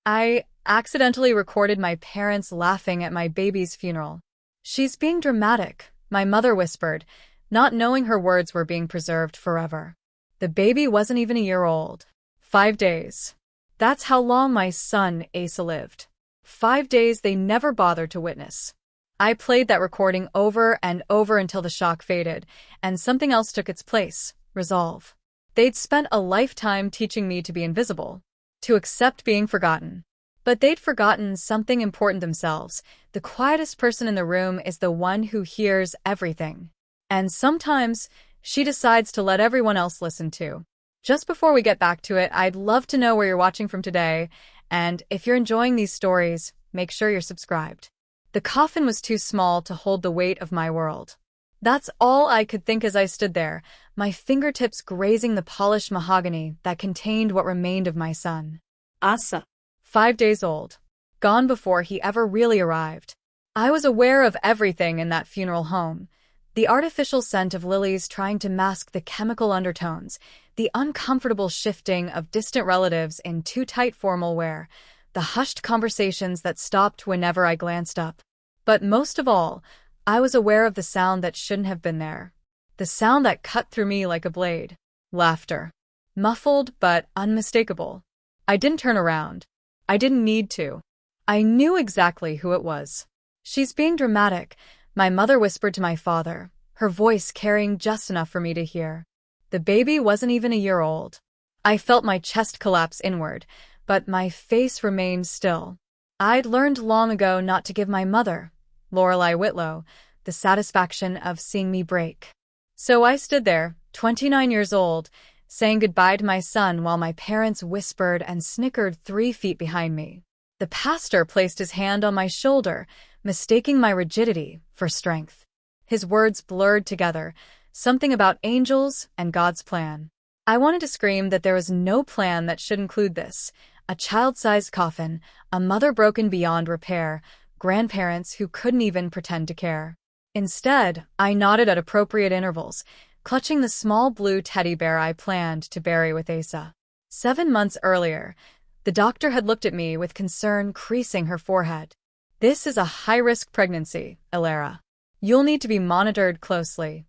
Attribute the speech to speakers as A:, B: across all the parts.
A: I accidentally recorded my parents laughing at my baby's funeral. "She's being dramatic," my mother whispered, not knowing her words were being preserved forever. The baby wasn't even a year old. 5 days. That's how long my son, Asa, lived. 5 days they never bothered to witness. I played that recording over and over until the shock faded, and something else took its place: resolve. They'd spent a lifetime teaching me to be invisible, to accept being forgotten. But they'd forgotten something important themselves. The quietest person in the room is the one who hears everything. And sometimes, she decides to let everyone else listen too. Just before we get back to it, I'd love to know where you're watching from today, and if you're enjoying these stories, make sure you're subscribed. The coffin was too small to hold the weight of my world. That's all I could think as I stood there, my fingertips grazing the polished mahogany that contained what remained of my son.
B: Asa.
A: 5 days old. Gone before he ever really arrived. I was aware of everything in that funeral home. The artificial scent of lilies trying to mask the chemical undertones, the uncomfortable shifting of distant relatives in too tight formal wear, the hushed conversations that stopped whenever I glanced up. But most of all, I was aware of the sound that shouldn't have been there. The sound that cut through me like a blade. Laughter. Muffled but unmistakable. I didn't turn around. I didn't need to. I knew exactly who it was. "She's being dramatic," my mother whispered to my father, her voice carrying just enough for me to hear. The baby wasn't even a year old. I felt my chest collapse inward, but my face remained still. I'd learned long ago not to give my mother, Lorelei Whitlow, the satisfaction of seeing me break. So I stood there, 29 years old, saying goodbye to my son while my parents whispered and snickered 3 feet behind me. The pastor placed his hand on my shoulder, mistaking my rigidity for strength. His words blurred together, something about angels and God's plan. I wanted to scream that there was no plan that should include this: a child-sized coffin, a mother broken beyond repair, grandparents who couldn't even pretend to care. Instead, I nodded at appropriate intervals, clutching the small blue teddy bear I planned to bury with Asa. 7 months earlier, the doctor had looked at me with concern creasing her forehead. "This is a high-risk pregnancy, Ilara. You'll need to be monitored closely."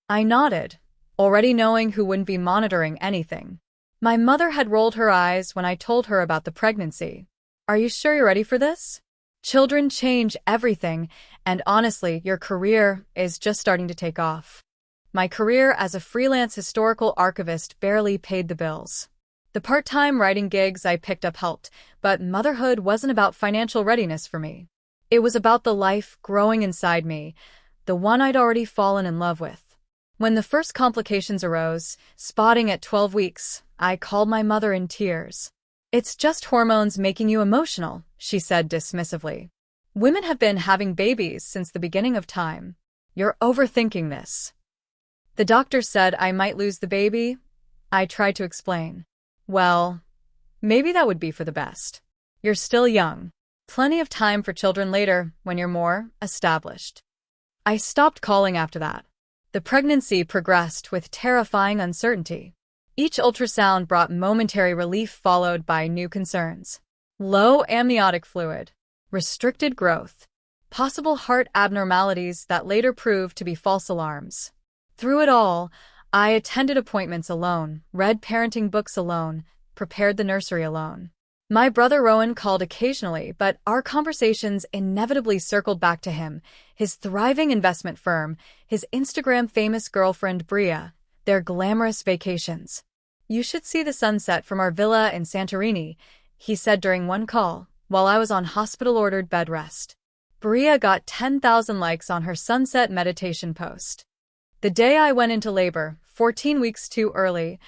A: I nodded, already knowing who wouldn't be monitoring anything. My mother had rolled her eyes when I told her about the pregnancy. "Are you sure you're ready for this? Children change everything, and honestly, your career is just starting to take off." My career as a freelance historical archivist barely paid the bills. The part-time writing gigs I picked up helped, but motherhood wasn't about financial readiness for me. It was about the life growing inside me, the one I'd already fallen in love with. When the first complications arose, spotting at 12 weeks, I called my mother in tears. "It's just hormones making you emotional," she said dismissively. "Women have been having babies since the beginning of time. You're overthinking this." The doctor said I might lose the baby. I tried to explain. "Well, maybe that would be for the best. You're still young. Plenty of time for children later when you're more established." I stopped calling after that. The pregnancy progressed with terrifying uncertainty. Each ultrasound brought momentary relief followed by new concerns. Low amniotic fluid, restricted growth, possible heart abnormalities that later proved to be false alarms. Through it all, I attended appointments alone, read parenting books alone, prepared the nursery alone. My brother Rowan called occasionally, but our conversations inevitably circled back to him, his thriving investment firm, his Instagram-famous girlfriend Bria, their glamorous vacations. "You should see the sunset from our villa in Santorini," he said during one call, while I was on hospital-ordered bed rest. Bria got 10,000 likes on her sunset meditation post. The day I went into labor, 14 weeks too early,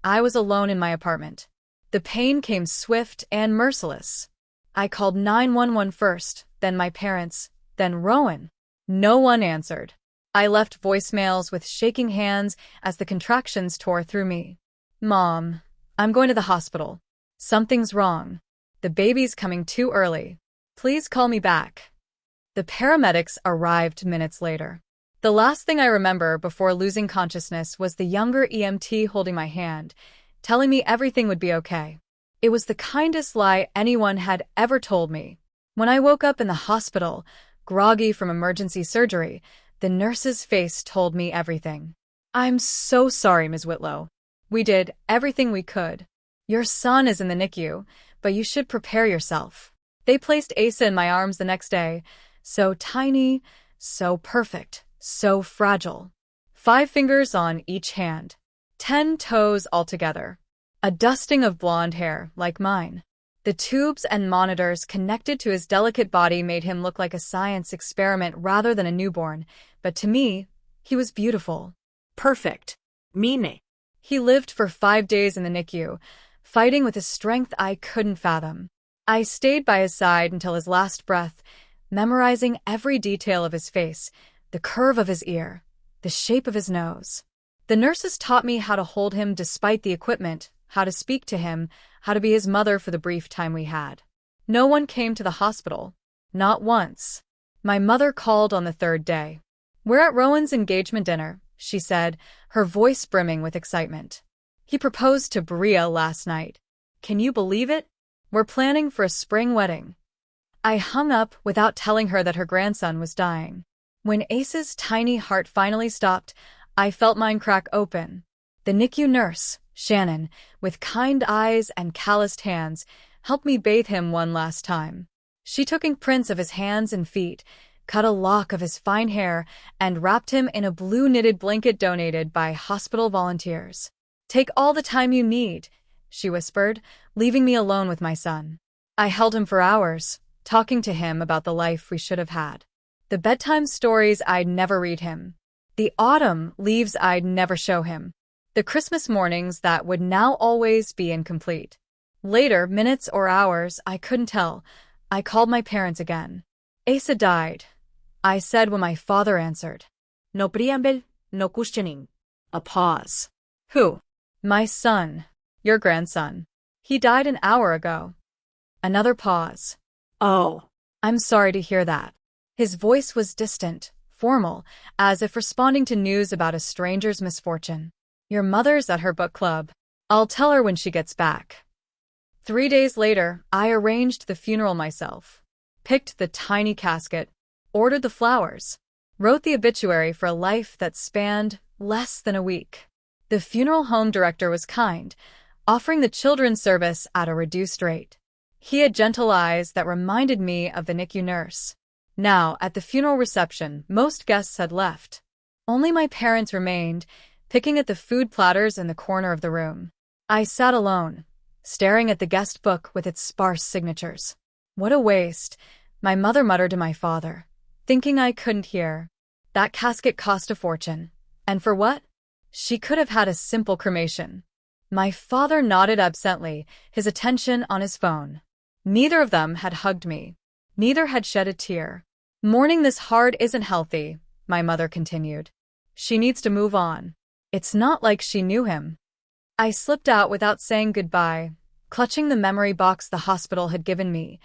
A: I was alone in my apartment. The pain came swift and merciless. I called 911 first, then my parents, then Rowan. No one answered. I left voicemails with shaking hands as the contractions tore through me. "Mom, I'm going to the hospital. Something's wrong. The baby's coming too early. Please call me back." The paramedics arrived minutes later. The last thing I remember before losing consciousness was the younger EMT holding my hand, telling me everything would be okay. It was the kindest lie anyone had ever told me. When I woke up in the hospital, groggy from emergency surgery, the nurse's face told me everything. "I'm so sorry, Ms. Whitlow. We did everything we could. Your son is in the NICU, but you should prepare yourself." They placed Asa in my arms the next day, so tiny, so perfect, so fragile. 5 fingers on each hand, 10 toes altogether. A dusting of blonde hair, like mine. The tubes and monitors connected to his delicate body made him look like a science experiment rather than a newborn, but to me, he was beautiful.
B: Perfect. Mine.
A: He lived for 5 days in the NICU, fighting with a strength I couldn't fathom. I stayed by his side until his last breath, memorizing every detail of his face, the curve of his ear, the shape of his nose. The nurses taught me how to hold him despite the equipment, how to speak to him, how to be his mother for the brief time we had. No one came to the hospital. Not once. My mother called on the 3rd day. "We're at Rowan's engagement dinner," she said, her voice brimming with excitement. "He proposed to Bria last night. Can you believe it? We're planning for a spring wedding." I hung up without telling her that her grandson was dying. When Asa's tiny heart finally stopped, I felt mine crack open. The NICU nurse, Shannon, with kind eyes and calloused hands, helped me bathe him one last time. She took imprints of his hands and feet, cut a lock of his fine hair, and wrapped him in a blue knitted blanket donated by hospital volunteers. "Take all the time you need," she whispered, leaving me alone with my son. I held him for hours, talking to him about the life we should have had. The bedtime stories I'd never read him. The autumn leaves I'd never show him. The Christmas mornings that would now always be incomplete. Later, minutes or hours, I couldn't tell. I called my parents again. "Asa died," I said when my father answered.
B: No preamble, no questioning. A pause.
A: "Who?" "My son. Your grandson. He died an hour ago." Another pause.
B: Oh.
A: "I'm sorry to hear that." His voice was distant, formal, as if responding to news about a stranger's misfortune. "Your mother's at her book club. I'll tell her when she gets back." 3 days later, I arranged the funeral myself. Picked the tiny casket, ordered the flowers, wrote the obituary for a life that spanned less than a week. The funeral home director was kind, offering the children's service at a reduced rate. He had gentle eyes that reminded me of the NICU nurse. Now, at the funeral reception, most guests had left. Only my parents remained, picking at the food platters in the corner of the room. I sat alone, staring at the guest book with its sparse signatures. "What a waste," my mother muttered to my father, thinking I couldn't hear. That casket cost a fortune. And for what? She could have had a simple cremation. My father nodded absently, his attention on his phone. Neither of them had hugged me. Neither had shed a tear. "Mourning this hard isn't healthy," my mother continued. "She needs to move on." It's not like she knew him. I slipped out without saying goodbye, clutching the memory box the hospital had given me.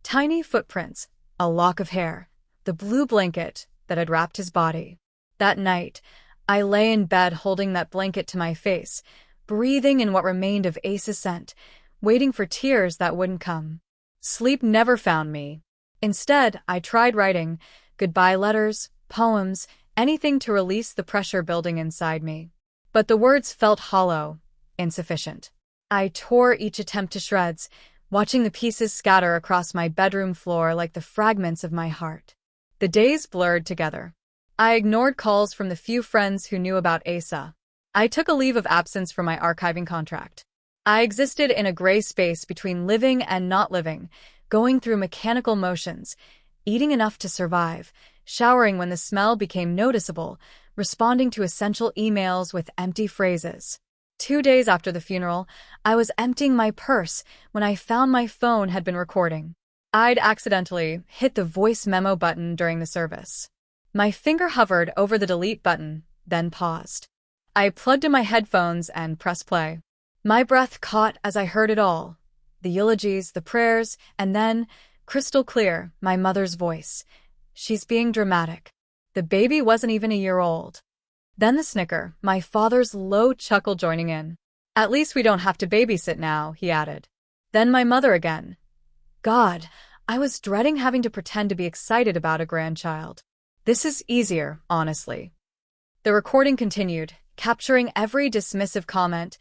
A: Tiny footprints, a lock of hair, the blue blanket that had wrapped his body. That night, I lay in bed holding that blanket to my face, breathing in what remained of Asa's scent, waiting for tears that wouldn't come. Sleep never found me. Instead, I tried writing goodbye letters, poems, anything to release the pressure building inside me. But the words felt hollow, insufficient. I tore each attempt to shreds, watching the pieces scatter across my bedroom floor like the fragments of my heart. The days blurred together. I ignored calls from the few friends who knew about Asa. I took a leave of absence from my archiving contract. I existed in a gray space between living and not living, going through mechanical motions, eating enough to survive, showering when the smell became noticeable, responding to essential emails with empty phrases. 2 days after the funeral, I was emptying my purse when I found my phone had been recording. I'd accidentally hit the voice memo button during the service. My finger hovered over the delete button, then paused. I plugged in my headphones and pressed play. My breath caught as I heard it all. The eulogies, the prayers, and then, crystal clear, my mother's voice. "She's being dramatic." The baby wasn't even a year old. Then the snicker, my father's low chuckle joining in. "At least we don't have to babysit now," he added. Then my mother again. God, I was dreading having to pretend to be excited about a grandchild. This is easier, honestly. The recording continued, capturing every dismissive comment,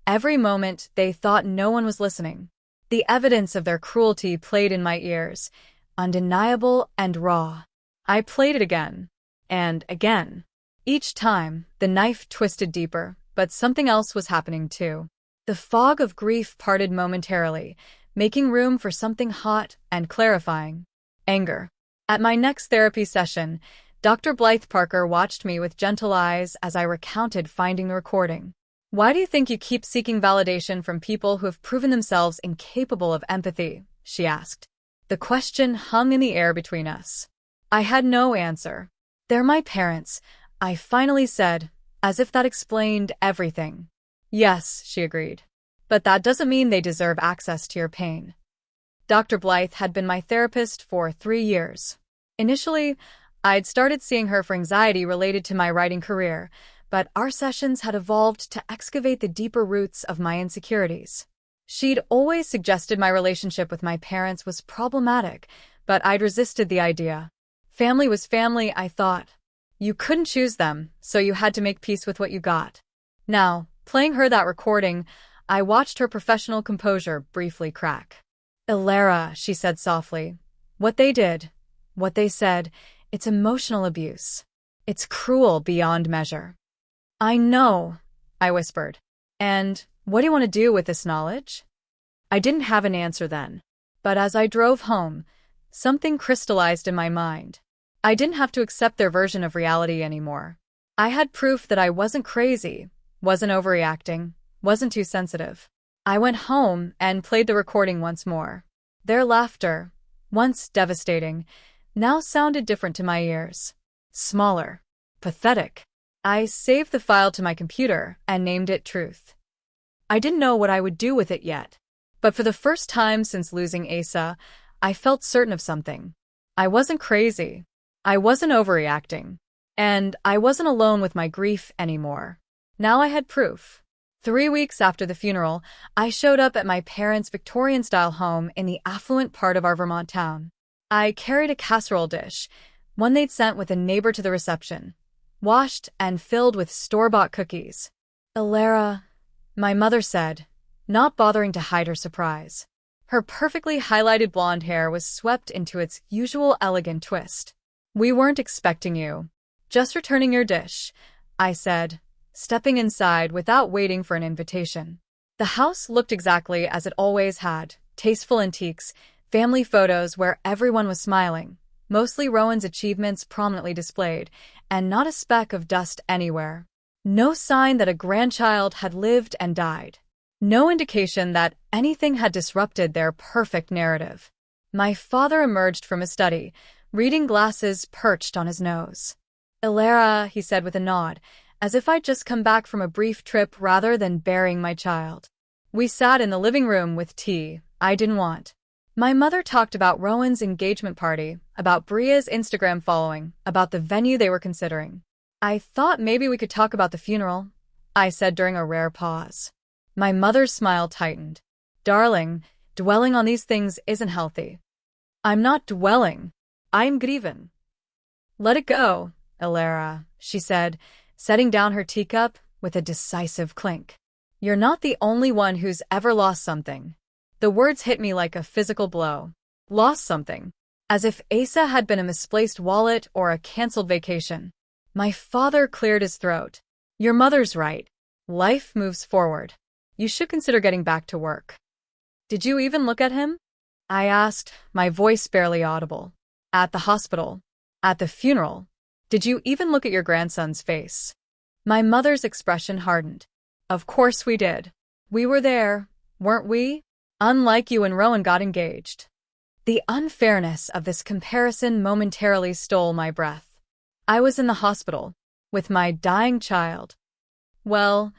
A: every moment they thought no one was listening. The evidence of their cruelty played in my ears, undeniable and raw. I played it again, and again. Each time, the knife twisted deeper, but something else was happening too. The fog of grief parted momentarily, making room for something hot and clarifying. Anger. At my next therapy session, Dr. Blythe Parker watched me with gentle eyes as I recounted finding the recording. Why do you think you keep seeking validation from people who have proven themselves incapable of empathy? She asked. The question hung in the air between us. I had no answer. They're my parents, I finally said, as if that explained everything. Yes, she agreed. But that doesn't mean they deserve access to your pain. Dr. Blythe had been my therapist for 3 years. Initially, I'd started seeing her for anxiety related to my writing career, but our sessions had evolved to excavate the deeper roots of my insecurities. She'd always suggested my relationship with my parents was problematic, but I'd resisted the idea. Family was family, I thought. You couldn't choose them, so you had to make peace with what you got. Now, playing her that recording, I watched her professional composure briefly crack. Ilara, she said softly, what they did, what they said, it's emotional abuse. It's cruel beyond measure. I know, I whispered. And what do you want to do with this knowledge? I didn't have an answer then. But as I drove home, something crystallized in my mind. I didn't have to accept their version of reality anymore. I had proof that I wasn't crazy, wasn't overreacting, wasn't too sensitive. I went home and played the recording once more. Their laughter, once devastating, now sounded different to my ears. Smaller. Pathetic. I saved the file to my computer and named it Truth. I didn't know what I would do with it yet. But for the first time since losing Asa, I felt certain of something. I wasn't crazy. I wasn't overreacting. And I wasn't alone with my grief anymore. Now I had proof. 3 weeks after the funeral, I showed up at my parents' Victorian-style home in the affluent part of our Vermont town. I carried a casserole dish, one they'd sent with a neighbor to the reception, washed and filled with store-bought cookies. Ilara, my mother said, not bothering to hide her surprise. Her perfectly highlighted blonde hair was swept into its usual elegant twist. We weren't expecting you. Just returning your dish, I said, stepping inside without waiting for an invitation. The house looked exactly as it always had, tasteful antiques, family photos where everyone was smiling, mostly Rowan's achievements prominently displayed, and not a speck of dust anywhere. No sign that a grandchild had lived and died. No indication that anything had disrupted their perfect narrative. My father emerged from his study, reading glasses perched on his nose. Ilara, he said with a nod, as if I'd just come back from a brief trip rather than burying my child. We sat in the living room with tea I didn't want. My mother talked about Rowan's engagement party, about Bria's Instagram following, about the venue they were considering. I thought maybe we could talk about the funeral, I said during a rare pause. My mother's smile tightened. Darling, dwelling on these things isn't healthy. I'm not dwelling. I'm grieving. Let it go, Ilara, she said, setting down her teacup with a decisive clink. You're not the only one who's ever lost something. The words hit me like a physical blow. Lost something. As if Asa had been a misplaced wallet or a canceled vacation. My father cleared his throat. Your mother's right. Life moves forward. You should consider getting back to work. Did you even look at him? I asked, my voice barely audible. At the hospital. At the funeral. Did you even look at your grandson's face? My mother's expression hardened. Of course we did. We were there, weren't we? Unlike you and Rowan got engaged. The unfairness of this comparison momentarily stole my breath. I was in the hospital, with my dying child. Well,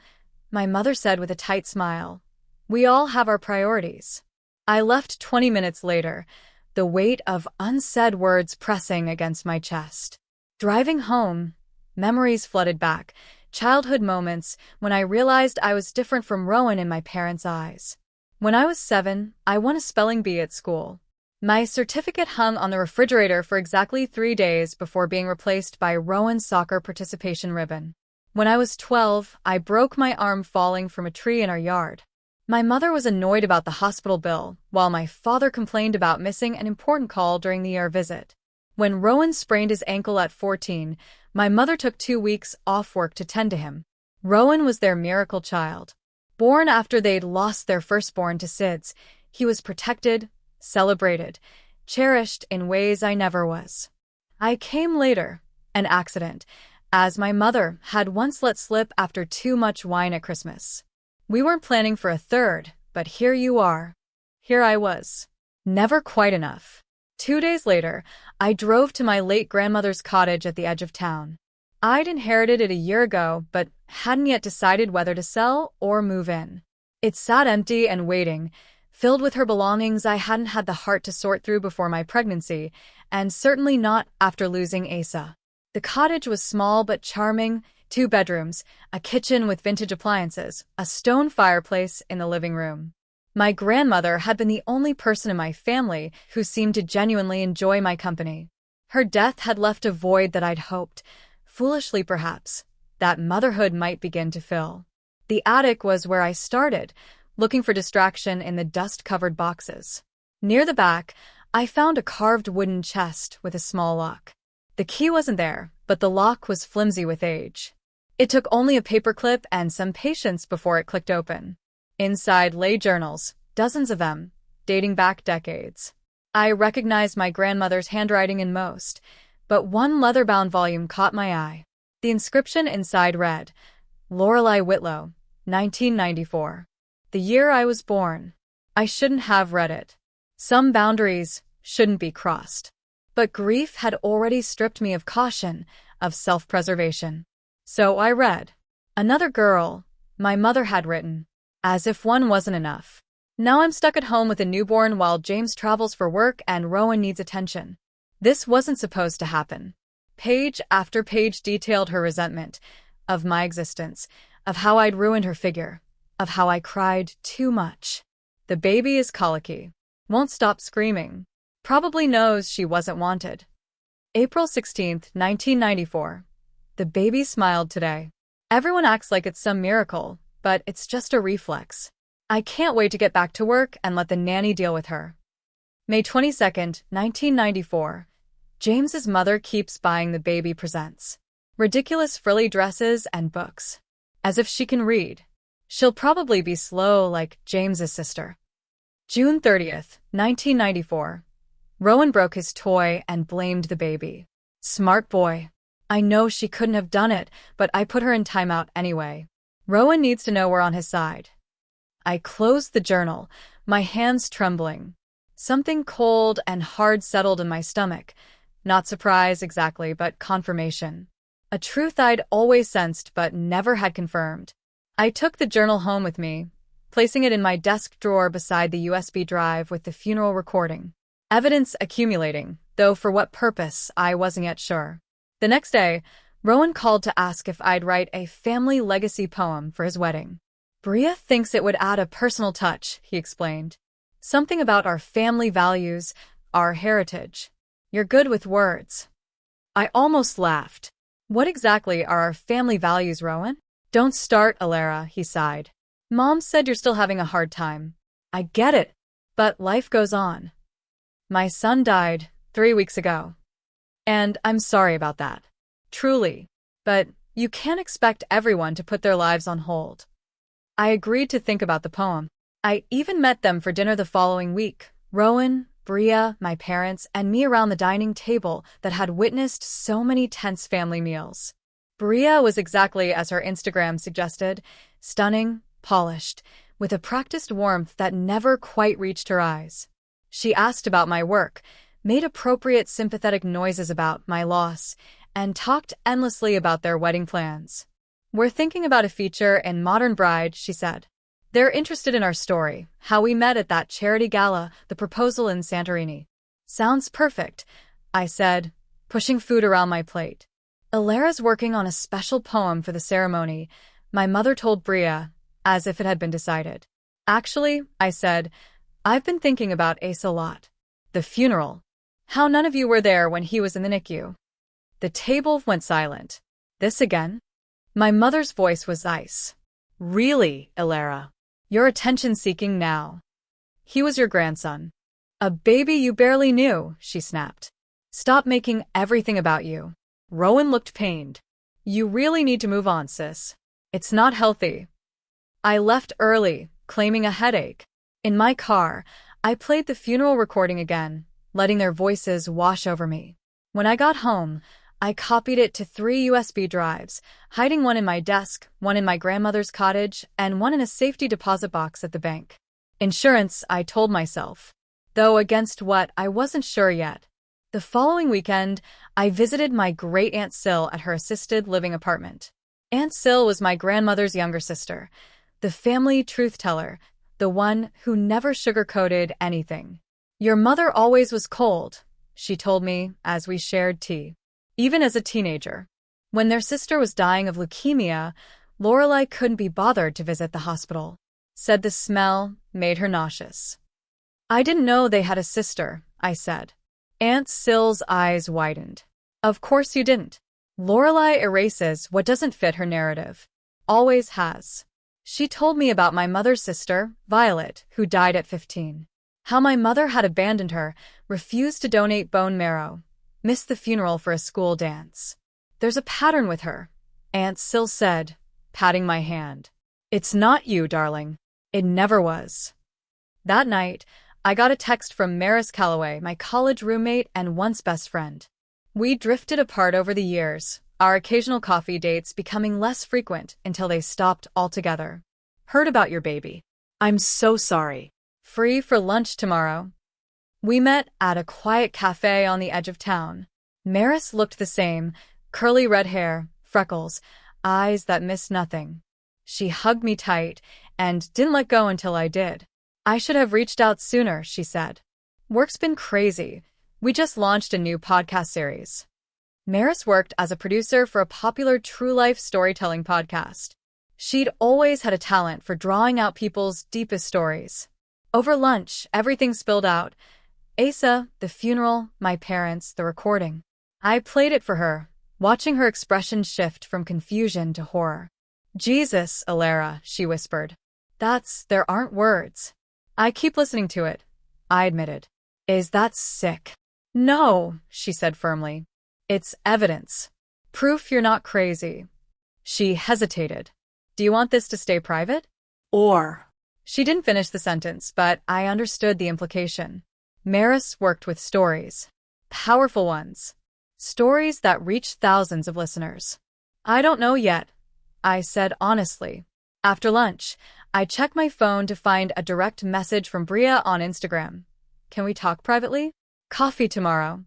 A: my mother said with a tight smile, we all have our priorities. I left 20 minutes later, the weight of unsaid words pressing against my chest. Driving home, memories flooded back, childhood moments when I realized I was different from Rowan in my parents' eyes. When I was 7, I won a spelling bee at school. My certificate hung on the refrigerator for exactly 3 days before being replaced by Rowan's soccer participation ribbon. When I was 12, I broke my arm falling from a tree in our yard. My mother was annoyed about the hospital bill, while my father complained about missing an important call during the ER visit. When Rowan sprained his ankle at 14, my mother took 2 weeks off work to tend to him. Rowan was their miracle child. Born after they'd lost their firstborn to SIDS, he was protected, celebrated, cherished in ways I never was. I came later, an accident, as my mother had once let slip after too much wine at Christmas. We weren't planning for a third, but here you are. Here I was. Never quite enough. 2 days later, I drove to my late grandmother's cottage at the edge of town. I'd inherited it a year ago, but hadn't yet decided whether to sell or move in. It sat empty and waiting, filled with her belongings I hadn't had the heart to sort through before my pregnancy, and certainly not after losing Asa. The cottage was small but charming, 2 bedrooms, a kitchen with vintage appliances, a stone fireplace in the living room. My grandmother had been the only person in my family who seemed to genuinely enjoy my company. Her death had left a void that I'd hoped, foolishly perhaps, that motherhood might begin to fill. The attic was where I started, looking for distraction in the dust-covered boxes. Near the back, I found a carved wooden chest with a small lock. The key wasn't there, but the lock was flimsy with age. It took only a paperclip and some patience before it clicked open. Inside lay journals, dozens of them, dating back decades. I recognized my grandmother's handwriting in most, but one leather-bound volume caught my eye. The inscription inside read, Lorelei Whitlow, 1994. The year I was born. I shouldn't have read it. Some boundaries shouldn't be crossed. But grief had already stripped me of caution, of self-preservation. So I read. Another girl, my mother had written. As if one wasn't enough. Now I'm stuck at home with a newborn while James travels for work and Rowan needs attention. This wasn't supposed to happen. Page after page detailed her resentment, of my existence, of how I'd ruined her figure, of how I cried too much. The baby is colicky. Won't stop screaming. Probably knows she wasn't wanted. April 16, 1994. The baby smiled today. Everyone acts like it's some miracle, but it's just a reflex. I can't wait to get back to work and let the nanny deal with her. May 22, 1994. James's mother keeps buying the baby presents. Ridiculous frilly dresses and books. As if she can read. She'll probably be slow like James's sister. June 30th, 1994. Rowan broke his toy and blamed the baby. Smart boy. I know she couldn't have done it, but I put her in timeout anyway. Rowan needs to know we're on his side. I closed the journal, my hands trembling. Something cold and hard settled in my stomach. Not surprise exactly, but confirmation. A truth I'd always sensed but never had confirmed. I took the journal home with me, placing it in my desk drawer beside the USB drive with the funeral recording. Evidence accumulating, though for what purpose I wasn't yet sure. The next day, Rowan called to ask if I'd write a family legacy poem for his wedding. Bria thinks it would add a personal touch, he explained. Something about our family values, our heritage. You're good with words. I almost laughed. What exactly are our family values, Rowan? Don't start, Alara, he sighed. Mom said you're still having a hard time. I get it, but life goes on. My son died 3 weeks ago. And I'm sorry about that. Truly. But you can't expect everyone to put their lives on hold. I agreed to think about the poem. I even met them for dinner the following week. Rowan, Bria, my parents, and me around the dining table that had witnessed so many tense family meals. Bria was exactly as her Instagram suggested, stunning, polished, with a practiced warmth that never quite reached her eyes. She asked about my work, made appropriate sympathetic noises about my loss, and talked endlessly about their wedding plans. We're thinking about a feature in Modern Bride, she said. They're interested in our story, how we met at that charity gala, the proposal in Santorini. Sounds perfect, I said, pushing food around my plate. Alara's working on a special poem for the ceremony, my mother told Bria, as if it had been decided. Actually, I said, I've been thinking about Ace a lot. The funeral. How none of you were there when he was in the NICU. The table went silent. This again? My mother's voice was ice. Really, Ilara? You're attention-seeking now. He was your grandson. A baby you barely knew, she snapped. Stop making everything about you. Rowan looked pained. You really need to move on, sis. It's not healthy. I left early, claiming a headache. In my car, I played the funeral recording again, letting their voices wash over me. When I got home, I copied it to 3 USB drives, hiding one in my desk, one in my grandmother's cottage, and one in a safety deposit box at the bank. Insurance, I told myself. Though against what, I wasn't sure yet. The following weekend, I visited my great-aunt Syl at her assisted living apartment. Aunt Syl was my grandmother's younger sister, the family truth-teller, the one who never sugar-coated anything. Your mother always was cold, she told me as we shared tea. Even as a teenager. When their sister was dying of leukemia, Lorelei couldn't be bothered to visit the hospital. Said the smell made her nauseous. I didn't know they had a sister, I said. Aunt Syl's eyes widened. Of course you didn't. Lorelei erases what doesn't fit her narrative. Always has. She told me about my mother's sister, Violet, who died at 15. How my mother had abandoned her, refused to donate bone marrow, missed the funeral for a school dance. There's a pattern with her, Aunt Syl said, patting my hand. It's not you, darling. It never was. That night, I got a text from Maris Calloway, my college roommate and once best friend. We drifted apart over the years, our occasional coffee dates becoming less frequent until they stopped altogether. Heard about your baby.
B: I'm so sorry.
A: Free for lunch tomorrow. We met at a quiet cafe on the edge of town. Maris looked the same, curly red hair, freckles, eyes that missed nothing. She hugged me tight and didn't let go until I did. I should have reached out sooner, she said. Work's been crazy. We just launched a new podcast series. Maris worked as a producer for a popular true-life storytelling podcast. She'd always had a talent for drawing out people's deepest stories. Over lunch, everything spilled out. Asa, the funeral, my parents, the recording. I played it for her, watching her expression shift from confusion to horror. Jesus, Ilara, she whispered. There aren't words. I keep listening to it, I admitted. Is that sick? No, she said firmly. It's evidence. Proof you're not crazy. She hesitated. Do you want this to stay private?
B: Or.
A: She didn't finish the sentence, but I understood the implication. Maris worked with stories. Powerful ones. Stories that reached thousands of listeners. I don't know yet, I said honestly. After lunch, I checked my phone to find a direct message from Bria on Instagram. Can we talk privately? Coffee tomorrow.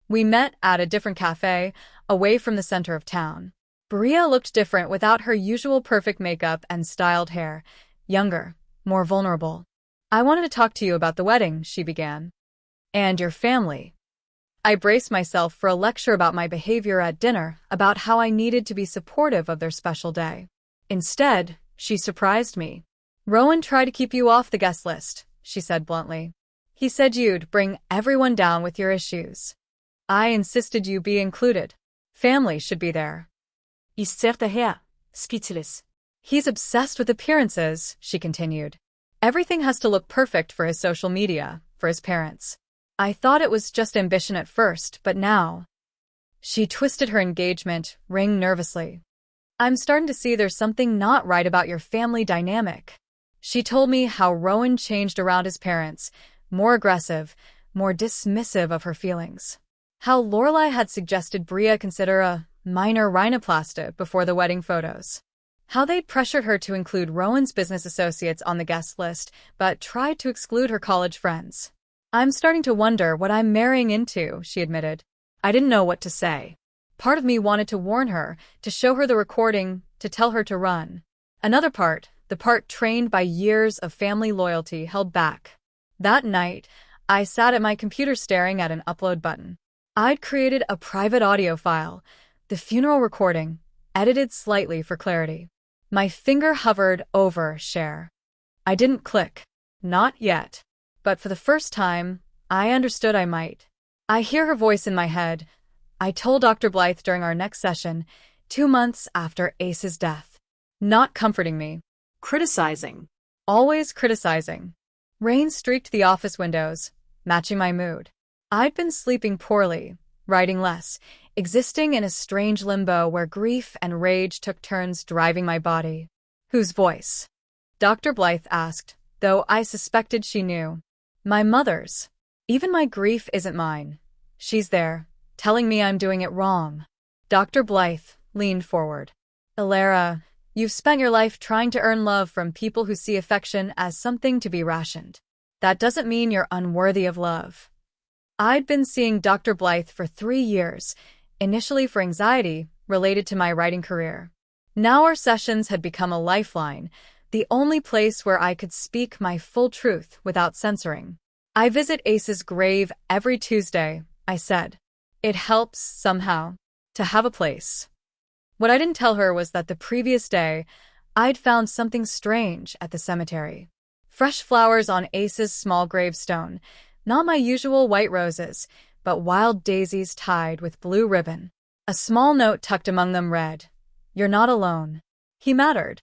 A: We met at a different cafe, away from the center of town. Bria looked different without her usual perfect makeup and styled hair. Younger, more vulnerable. I wanted to talk to you about the wedding, she began. And your family. I braced myself for a lecture about my behavior at dinner, about how I needed to be supportive of their special day. Instead, she surprised me. Rowan tried to keep you off the guest list, she said bluntly. He said you'd bring everyone down with your issues. I insisted you be included. Family should be there.
B: I ser her, speechless.
A: He's obsessed with appearances, she continued. Everything has to look perfect for his social media, for his parents. I thought it was just ambition at first, but now. She twisted her engagement ring nervously. I'm starting to see there's something not right about your family dynamic. She told me how Rowan changed around his parents, more aggressive, more dismissive of her feelings. How Lorelei had suggested Bria consider a minor rhinoplasty before the wedding photos. How they'd pressured her to include Rowan's business associates on the guest list, but tried to exclude her college friends. I'm starting to wonder what I'm marrying into, she admitted. I didn't know what to say. Part of me wanted to warn her, to show her the recording, to tell her to run. Another part, the part trained by years of family loyalty, held back. That night, I sat at my computer staring at an upload button. I'd created a private audio file, the funeral recording, edited slightly for clarity. My finger hovered over share. I didn't click. Not yet. But for the first time, I understood I might. I hear her voice in my head. I told Dr. Blythe during our next session, 2 months after Ace's death. Not comforting me.
B: Criticizing.
A: Always criticizing. Rain streaked the office windows, matching my mood. I'd been sleeping poorly, writing less, existing in a strange limbo where grief and rage took turns driving my body. Whose voice? Dr. Blythe asked, though I suspected she knew. My mother's. Even my grief isn't mine. She's there, telling me I'm doing it wrong. Dr. Blythe leaned forward. Ilara, you've spent your life trying to earn love from people who see affection as something to be rationed. That doesn't mean you're unworthy of love. I'd been seeing Dr. Blythe for 3 years, initially for anxiety related to my writing career. Now our sessions had become a lifeline, the only place where I could speak my full truth without censoring. I visit Ace's grave every Tuesday, I said. It helps, somehow, to have a place. What I didn't tell her was that the previous day, I'd found something strange at the cemetery. Fresh flowers on Ace's small gravestone, not my usual white roses, but wild daisies tied with blue ribbon. A small note tucked among them read, "You're not alone." He mattered.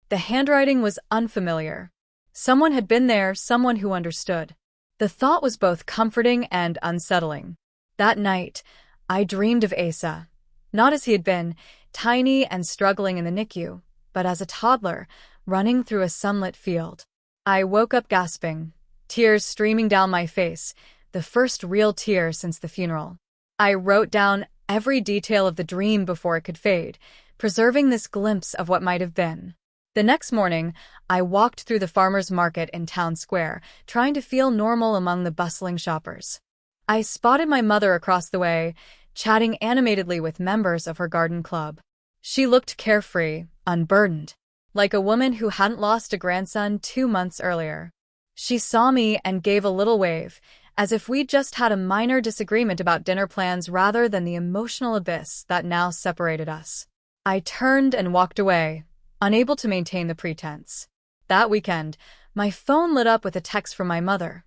A: The handwriting was unfamiliar. Someone had been there, someone who understood. The thought was both comforting and unsettling. That night, I dreamed of Asa, not as he had been, tiny and struggling in the NICU, but as a toddler, running through a sunlit field. I woke up gasping, tears streaming down my face, the first real tear since the funeral. I wrote down every detail of the dream before it could fade, preserving this glimpse of what might have been. The next morning, I walked through the farmer's market in town square, trying to feel normal among the bustling shoppers. I spotted my mother across the way, chatting animatedly with members of her garden club. She looked carefree, unburdened, like a woman who hadn't lost a grandson 2 months earlier. She saw me and gave a little wave, as if we'd just had a minor disagreement about dinner plans rather than the emotional abyss that now separated us. I turned and walked away, unable to maintain the pretense. That weekend, my phone lit up with a text from my mother.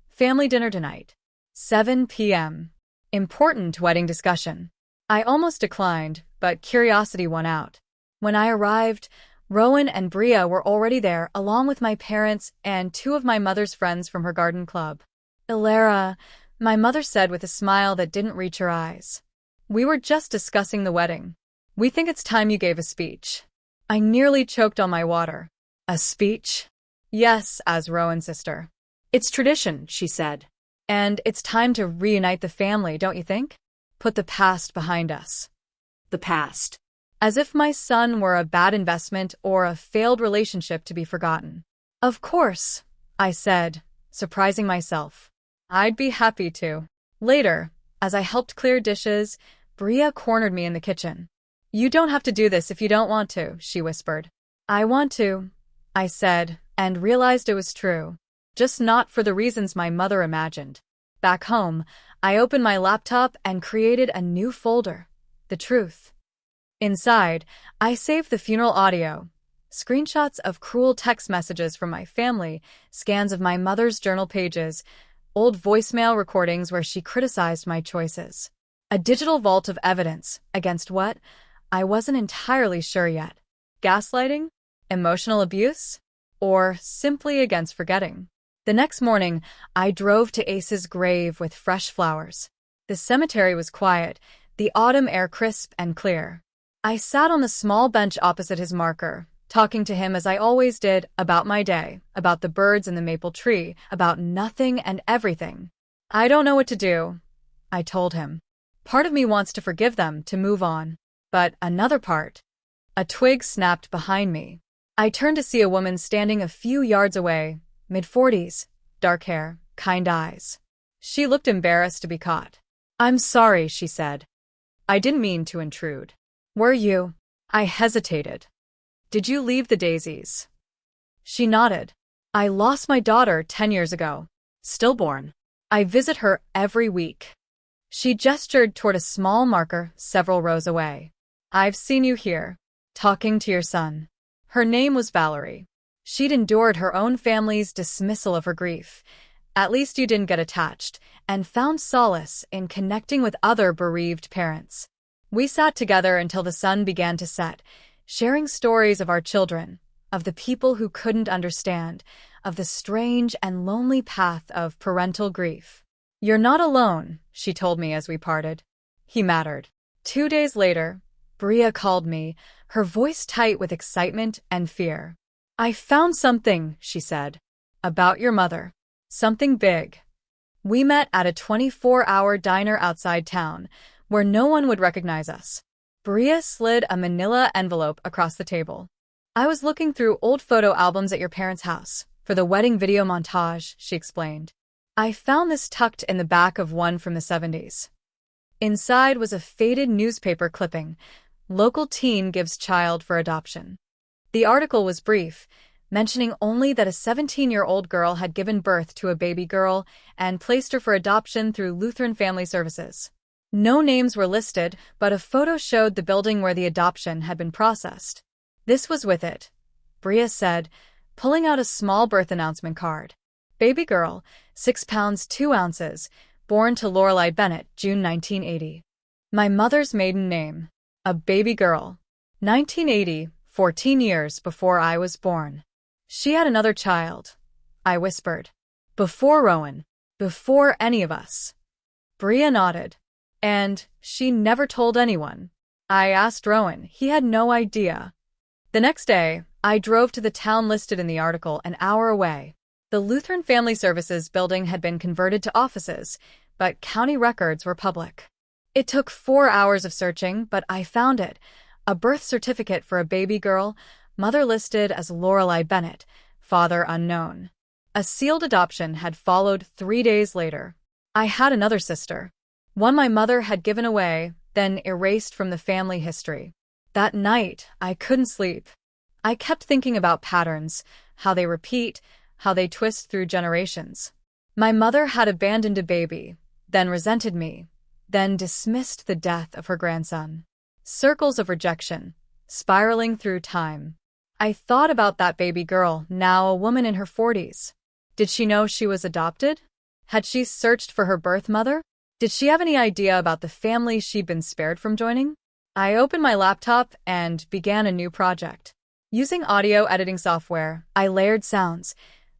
A: Family dinner tonight. 7 p.m. Important wedding discussion. I almost declined, but curiosity won out. When I arrived, Rowan and Bria were already there, along with my parents and 2 of my mother's friends from her garden club. Ilara, my mother said with a smile that didn't reach her eyes. We were just discussing the wedding. We think it's time you gave a speech. I nearly choked on my water. A speech? Yes, as Rowan's sister.
B: It's tradition, she said.
A: And it's time to reunite the family, don't you think? Put the past behind us.
B: The past.
A: As if my son were a bad investment or a failed relationship to be forgotten. Of course, I said, surprising myself. I'd be happy to. Later, as I helped clear dishes, Bria cornered me in the kitchen. You don't have to do this if you don't want to, she whispered. I want to, I said, and realized it was true. Just not for the reasons my mother imagined. Back home, I opened my laptop and created a new folder, The Truth. Inside, I saved the funeral audio, screenshots of cruel text messages from my family, scans of my mother's journal pages, old voicemail recordings where she criticized my choices. A digital vault of evidence, against what? I wasn't entirely sure yet. Gaslighting? Emotional abuse? Or simply against forgetting? The next morning, I drove to Ace's grave with fresh flowers. The cemetery was quiet, the autumn air crisp and clear. I sat on the small bench opposite his marker, talking to him as I always did about my day, about the birds in the maple tree, about nothing and everything. I don't know what to do, I told him. Part of me wants to forgive them, to move on. But another part. A twig snapped behind me. I turned to see a woman standing a few yards away, mid-40s, dark hair, kind eyes. She looked embarrassed to be caught. I'm sorry, she said. I didn't mean to intrude. Were you? I hesitated. Did you leave the daisies? She nodded. I lost my daughter 10 years ago. Stillborn. I visit her every week. She gestured toward a small marker several rows away. I've seen you here, talking to your son. Her name was Valerie. She'd endured her own family's dismissal of her grief. At least you didn't get attached, and found solace in connecting with other bereaved parents. We sat together until the sun began to set, sharing stories of our children, of the people who couldn't understand, of the strange and lonely path of parental grief. "You're not alone," she told me as we parted. He mattered. 2 days later, Bria called me, her voice tight with excitement and fear. "I found something," she said. "About your mother. Something big." We met at a 24-hour diner outside town, where no one would recognize us. Bria slid a manila envelope across the table. "I was looking through old photo albums at your parents' house for the wedding video montage," she explained. "I found this tucked in the back of one from the 70s. Inside was a faded newspaper clipping, 'Local teen gives child for adoption.' The article was brief, mentioning only that a 17-year-old girl had given birth to a baby girl and placed her for adoption through Lutheran Family Services. No names were listed, but a photo showed the building where the adoption had been processed. This was with it," Bria said, pulling out a small birth announcement card. "Baby girl, 6 pounds 2 ounces, born to Lorelei Bennett, June 1980. My mother's maiden name. A baby girl. 1980, 14 years before I was born. She had another child," I whispered. "Before Rowan. Before any of us." Bria nodded. "And she never told anyone?" I asked Rowan. He had no idea. The next day, I drove to the town listed in the article an hour away. The Lutheran Family Services building had been converted to offices, but county records were public. It took 4 hours of searching, but I found it. A birth certificate for a baby girl, mother listed as Lorelei Bennett, father unknown. A sealed adoption had followed 3 days later. I had another sister. One my mother had given away, then erased from the family history. That night, I couldn't sleep. I kept thinking about patterns, how they repeat, how they twist through generations. My mother had abandoned a baby, then resented me, then dismissed the death of her grandson. Circles of rejection, spiraling through time. I thought about that baby girl, now a woman in her 40s. Did she know she was adopted? Had she searched for her birth mother? Did she have any idea about the family she'd been spared from joining? I opened my laptop and began a new project. Using audio editing software, I layered sounds.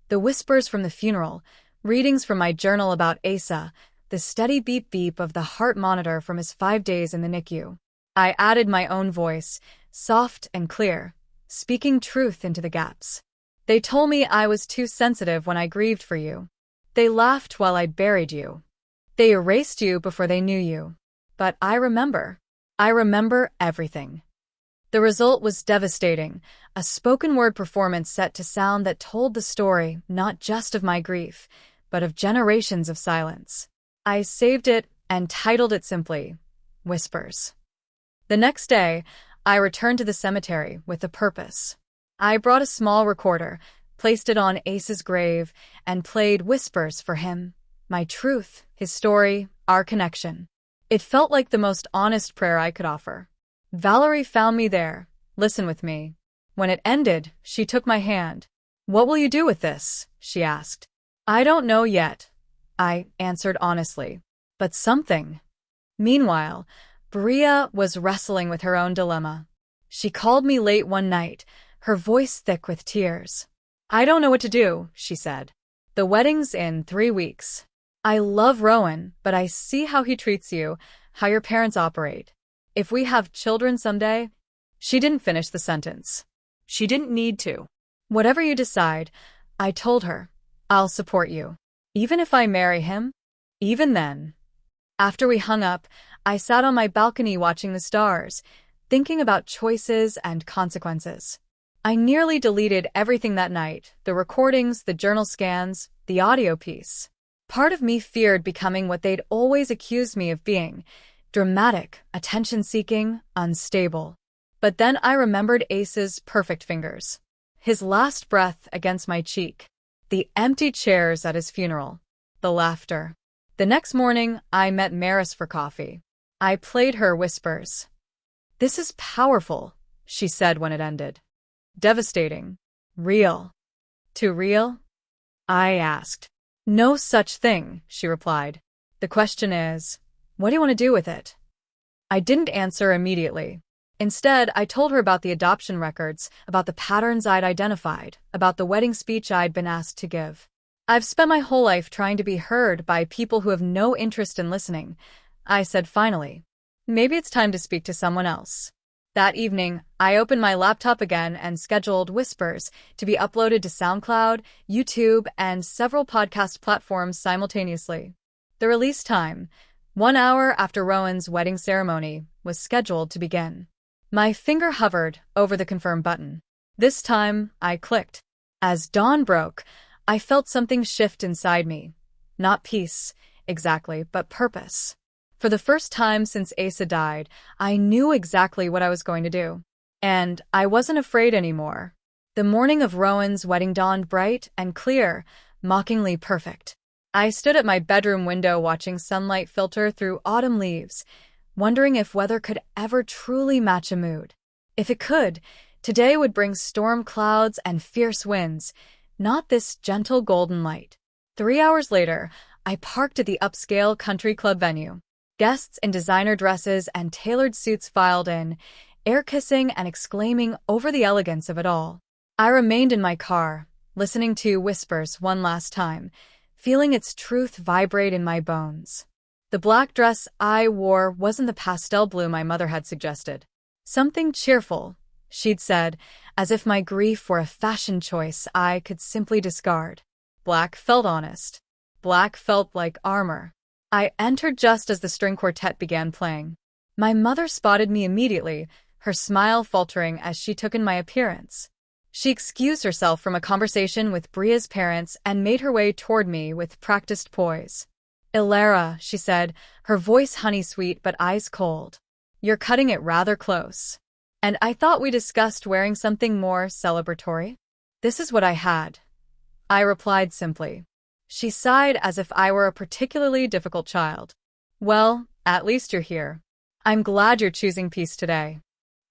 A: The whispers from the funeral, readings from my journal about Asa, the steady beep-beep of the heart monitor from his 5 days in the NICU. I added my own voice, soft and clear, speaking truth into the gaps. "They told me I was too sensitive when I grieved for you. They laughed while I buried you. They erased you before they knew you. But I remember. I remember everything." The result was devastating, a spoken-word performance set to sound that told the story not just of my grief, but of generations of silence. I saved it and titled it simply, Whispers. The next day, I returned to the cemetery with a purpose. I brought a small recorder, placed it on Ace's grave, and played Whispers for him. My truth, his story, our connection. It felt like the most honest prayer I could offer. Valerie found me there. "Listen with me." When it ended, she took my hand. "What will you do with this?" she asked. "I don't know yet," I answered honestly. "But something." Meanwhile, Bria was wrestling with her own dilemma. She called me late one night, her voice thick with tears. "I don't know what to do," she said. "The wedding's in 3 weeks. I love Rowan, but I see how he treats you, how your parents operate. If we have children someday..." She didn't finish the sentence. She didn't need to. "Whatever you decide," I told her, "I'll support you. Even if I marry him?" Even then. After we hung up, I sat on my balcony watching the stars, thinking about choices and consequences. I nearly deleted everything that night, the recordings, the journal scans, the audio piece. Part of me feared becoming what they'd always accused me of being, dramatic, attention-seeking, unstable. But then I remembered Ace's perfect fingers. His last breath against my cheek. The empty chairs at his funeral. The laughter. The next morning, I met Maris for coffee. I played her Whispers. "This is powerful," she said when it ended. "Devastating. Real. Too real? I asked. No such thing, she replied. The question is, what do you want to do with it? I didn't answer immediately. Instead, I told her about the adoption records, about the patterns I'd identified, about the wedding speech I'd been asked to give. I've spent my whole life trying to be heard by people who have no interest in listening, I said finally. Maybe it's time to speak to someone else. That evening, I opened my laptop again and scheduled Whispers to be uploaded to SoundCloud, YouTube, and several podcast platforms simultaneously. The release time, 1 hour after Rowan's wedding ceremony, was scheduled to begin. My finger hovered over the confirm button. This time, I clicked. As dawn broke, I felt something shift inside me. Not peace, exactly, but purpose. For the first time since Asa died, I knew exactly what I was going to do. And I wasn't afraid anymore. The morning of Rowan's wedding dawned bright and clear, mockingly perfect. I stood at my bedroom window watching sunlight filter through autumn leaves, wondering if weather could ever truly match a mood. If it could, today would bring storm clouds and fierce winds, not this gentle golden light. 3 hours later, I parked at the upscale country club venue. Guests in designer dresses and tailored suits filed in, air-kissing and exclaiming over the elegance of it all. I remained in my car, listening to Whispers one last time, feeling its truth vibrate in my bones. The black dress I wore wasn't the pastel blue my mother had suggested. Something cheerful, she'd said, as if my grief were a fashion choice I could simply discard. Black felt honest. Black felt like armor. I entered just as the string quartet began playing. My mother spotted me immediately, her smile faltering as she took in my appearance. She excused herself from a conversation with Bria's parents and made her way toward me with practiced poise. "Ilara," she said, her voice honey-sweet but eyes cold. "You're cutting it rather close. And I thought we discussed wearing something more celebratory?" "This is what I had," I replied simply. She sighed as if I were a particularly difficult child. "Well, at least you're here. I'm glad you're choosing peace today."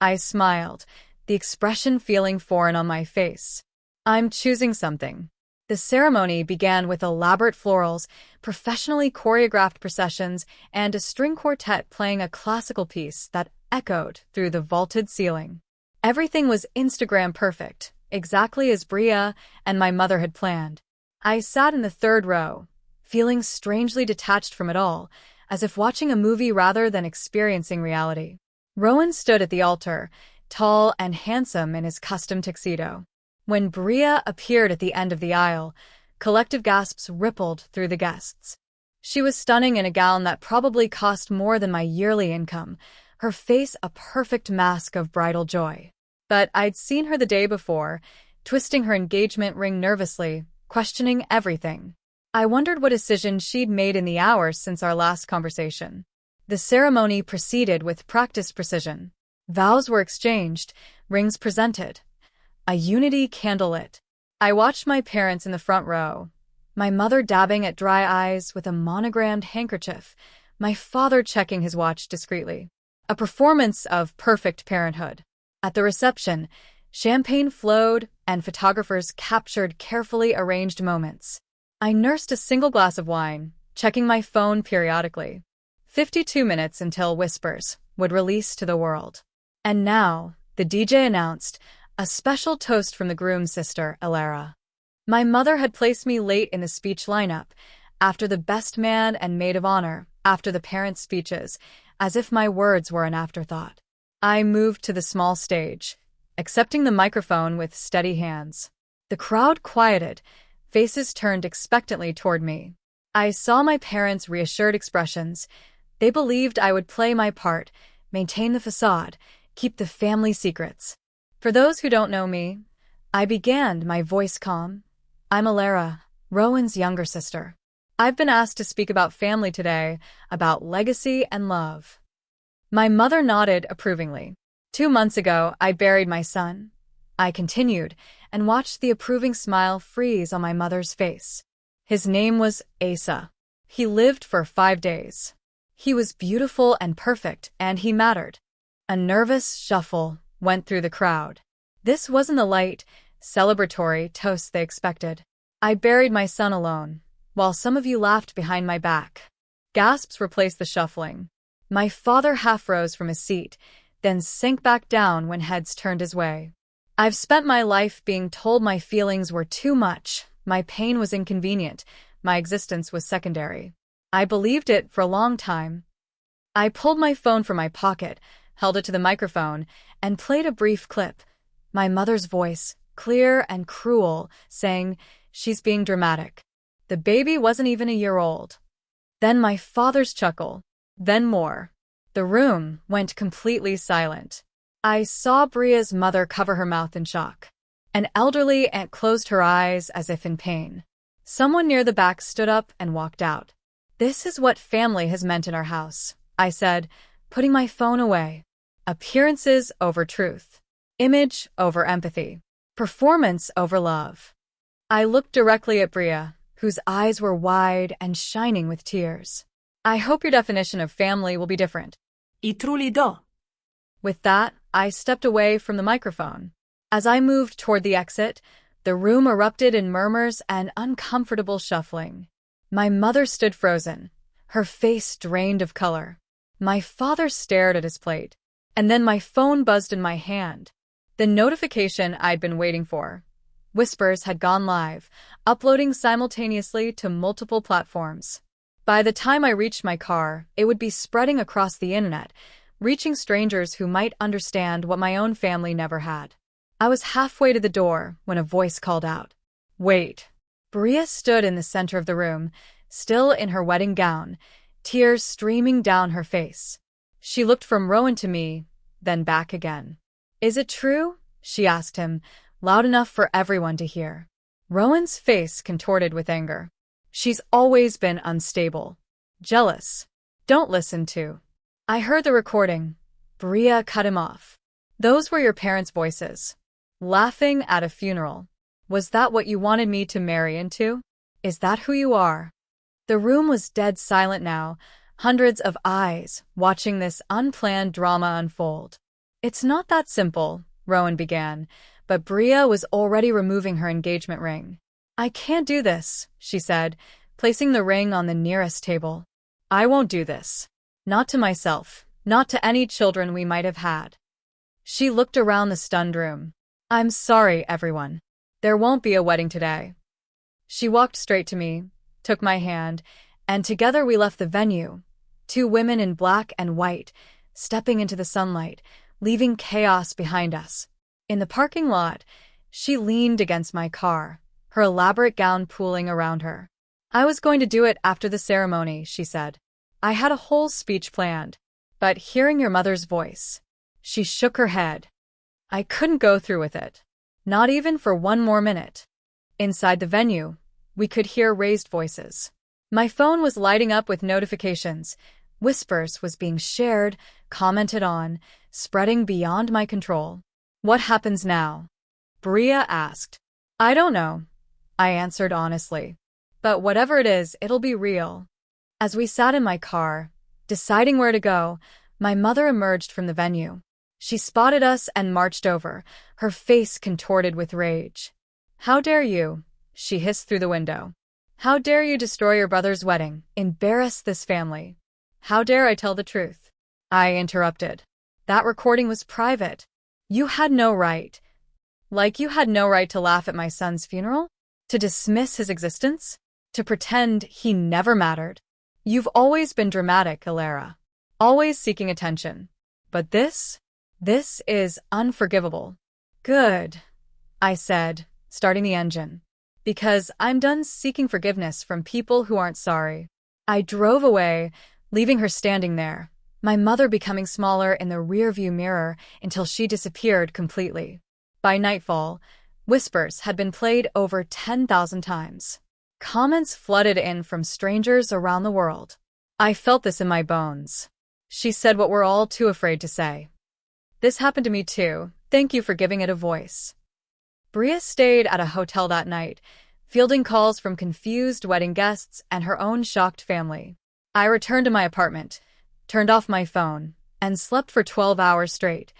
A: I smiled, the expression feeling foreign on my face. "I'm choosing something." The ceremony began with elaborate florals, professionally choreographed processions, and a string quartet playing a classical piece that echoed through the vaulted ceiling. Everything was Instagram perfect, exactly as Bria and my mother had planned. I sat in the third row, feeling strangely detached from it all, as if watching a movie rather than experiencing reality. Rowan stood at the altar, tall and handsome in his custom tuxedo. When Bria appeared at the end of the aisle, collective gasps rippled through the guests. She was stunning in a gown that probably cost more than my yearly income, her face a perfect mask of bridal joy. But I'd seen her the day before, twisting her engagement ring nervously, questioning everything. I wondered what decision she'd made in the hours since our last conversation. The ceremony proceeded with practiced precision. Vows were exchanged, rings presented. A unity candle lit. I watched my parents in the front row, my mother dabbing at dry eyes with a monogrammed handkerchief, my father checking his watch discreetly. A performance of perfect parenthood. At the reception, champagne flowed and photographers captured carefully arranged moments. I nursed a single glass of wine, checking my phone periodically. 52 minutes until Whispers would release to the world. And now, the DJ announced, a special toast from the groom's sister, Ilara. My mother had placed me late in the speech lineup, after the best man and maid of honor, after the parents' speeches, as if my words were an afterthought. I moved to the small stage, accepting the microphone with steady hands. The crowd quieted, faces turned expectantly toward me. I saw my parents' reassured expressions. They believed I would play my part, maintain the facade, keep the family secrets. For those who don't know me, I began, my voice calm. I'm Ilara, Rowan's younger sister. I've been asked to speak about family today, about legacy and love. My mother nodded approvingly. 2 months ago, I buried my son. I continued, and watched the approving smile freeze on my mother's face. His name was Asa. He lived for 5 days. He was beautiful and perfect, and he mattered. A nervous shuffle went through the crowd. This wasn't the light, celebratory toasts they expected. I buried my son alone, while some of you laughed behind my back. Gasps replaced the shuffling. My father half rose from his seat, then sank back down when heads turned his way. I've spent my life being told my feelings were too much, my pain was inconvenient, my existence was secondary. I believed it for a long time. I pulled my phone from my pocket, held it to the microphone, and played a brief clip. My mother's voice, clear and cruel, saying, "She's being dramatic." The baby wasn't even a year old. Then my father's chuckle. Then more. The room went completely silent. I saw Bria's mother cover her mouth in shock. An elderly aunt closed her eyes as if in pain. Someone near the back stood up and walked out. "This is what family has meant in our house," I said, putting my phone away. Appearances over truth. Image over empathy. Performance over love. I looked directly at Bria, whose eyes were wide and shining with tears. "I hope your definition of family will be different."
B: I truly do.
A: With that, I stepped away from the microphone. As I moved toward the exit, the room erupted in murmurs and uncomfortable shuffling. My mother stood frozen, her face drained of color. My father stared at his plate, and then my phone buzzed in my hand. The notification I'd been waiting for. Whispers had gone live, uploading simultaneously to multiple platforms. By the time I reached my car, it would be spreading across the internet, reaching strangers who might understand what my own family never had. I was halfway to the door when a voice called out, "Wait." Bria stood in the center of the room, still in her wedding gown, tears streaming down her face. She looked from Rowan to me, then back again. "Is it true?" she asked him, loud enough for everyone to hear. Rowan's face contorted with anger. "She's always been unstable. Jealous. Don't listen to." I heard the recording. Bria cut him off. "Those were your parents' voices. Laughing at a funeral. Was that what you wanted me to marry into? Is that who you are?" The room was dead silent now, hundreds of eyes watching this unplanned drama unfold. "It's not that simple," Rowan began, but Bria was already removing her engagement ring. "I can't do this," she said, placing the ring on the nearest table. "I won't do this. Not to myself, not to any children we might have had." She looked around the stunned room. "I'm sorry, everyone. There won't be a wedding today." She walked straight to me, took my hand, and together we left the venue, two women in black and white, stepping into the sunlight, leaving chaos behind us. In the parking lot, she leaned against my car, her elaborate gown pooling around her. "I was going to do it after the ceremony," she said. "I had a whole speech planned. But hearing your mother's voice," she shook her head. "I couldn't go through with it. Not even for one more minute." Inside the venue, we could hear raised voices. My phone was lighting up with notifications. Whispers was being shared, commented on, spreading beyond my control. "What happens now?" Bria asked. "I don't know," I answered honestly. "But whatever it is, it'll be real." As we sat in my car, deciding where to go, my mother emerged from the venue. She spotted us and marched over, her face contorted with rage. "How dare you?" she hissed through the window. "How dare you destroy your brother's wedding, embarrass this family?" "How dare I tell the truth?" I interrupted. "That recording was private. You had no right. Like you had no right to laugh at my son's funeral? To dismiss his existence? To pretend he never mattered? You've always been dramatic, Alara. Always seeking attention. But this is unforgivable." "Good," I said, starting the engine. "Because I'm done seeking forgiveness from people who aren't sorry." I drove away, leaving her standing there, my mother becoming smaller in the rearview mirror until she disappeared completely. By nightfall, Whispers had been played over 10,000 times. Comments flooded in from strangers around the world. "I felt this in my bones." She said what we're all too afraid to say. "This happened to me too. Thank you for giving it a voice." Bria stayed at a hotel that night, fielding calls from confused wedding guests and her own shocked family. I returned to my apartment, turned off my phone, and slept for 12 hours straight,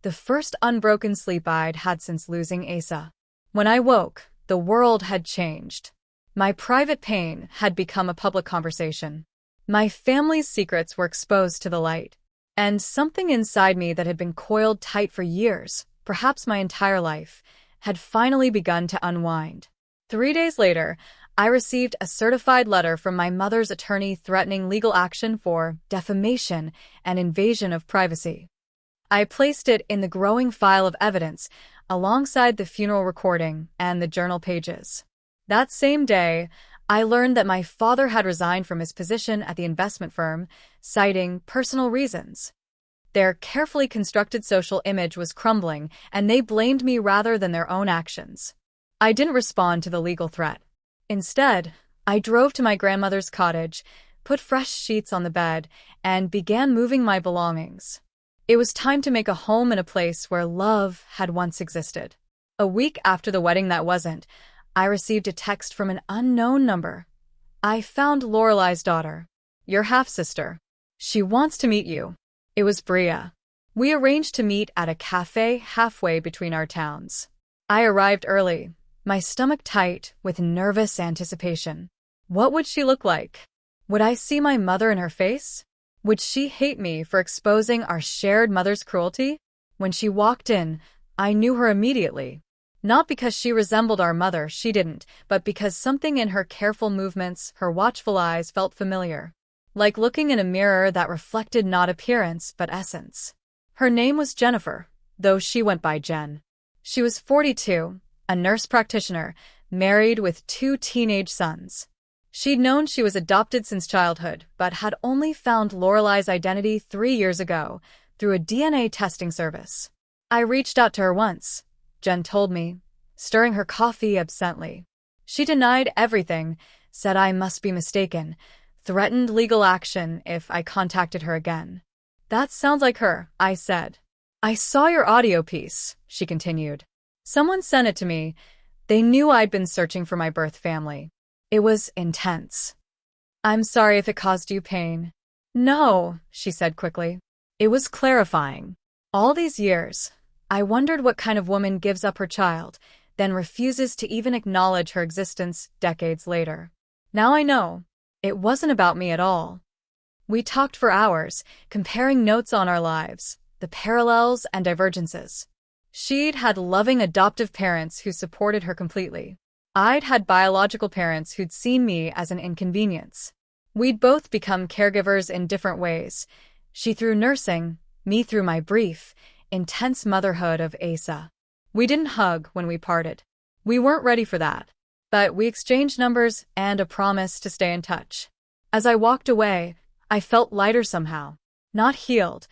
A: the first unbroken sleep I'd had since losing Asa. When I woke, the world had changed. My private pain had become a public conversation. My family's secrets were exposed to the light. And something inside me that had been coiled tight for years, perhaps my entire life, had finally begun to unwind. 3 days later, I received a certified letter from my mother's attorney threatening legal action for defamation and invasion of privacy. I placed it in the growing file of evidence alongside the funeral recording and the journal pages. That same day, I learned that my father had resigned from his position at the investment firm, citing personal reasons. Their carefully constructed social image was crumbling, and they blamed me rather than their own actions. I didn't respond to the legal threat. Instead, I drove to my grandmother's cottage, put fresh sheets on the bed, and began moving my belongings. It was time to make a home in a place where love had once existed. A week after the wedding that wasn't, I received a text from an unknown number. I found Lorelei's daughter, your half-sister. She wants to meet you. It was Bria. We arranged to meet at a cafe halfway between our towns. I arrived early, my stomach tight with nervous anticipation. What would she look like? Would I see my mother in her face? Would she hate me for exposing our shared mother's cruelty? When she walked in, I knew her immediately. Not because she resembled our mother, she didn't, but because something in her careful movements, her watchful eyes felt familiar. Like looking in a mirror that reflected not appearance, but essence. Her name was Jennifer, though she went by Jen. She was 42, a nurse practitioner, married with 2 teenage sons. She'd known she was adopted since childhood, but had only found Lorelei's identity 3 years ago, through a DNA testing service. I reached out to her once, Jen told me, stirring her coffee absently. She denied everything, said I must be mistaken, threatened legal action if I contacted her again. That sounds like her, I said. I saw your audio piece, she continued. Someone sent it to me. They knew I'd been searching for my birth family. It was intense. I'm sorry if it caused you pain. No, she said quickly. It was clarifying. All these years, I wondered what kind of woman gives up her child, then refuses to even acknowledge her existence decades later. Now I know. It wasn't about me at all. We talked for hours, comparing notes on our lives, the parallels and divergences. She'd had loving adoptive parents who supported her completely. I'd had biological parents who'd seen me as an inconvenience. We'd both become caregivers in different ways. She through nursing, me through my brief, intense motherhood of Asa. We didn't hug when we parted. We weren't ready for that. But we exchanged numbers and a promise to stay in touch. As I walked away, I felt lighter somehow. Not healed.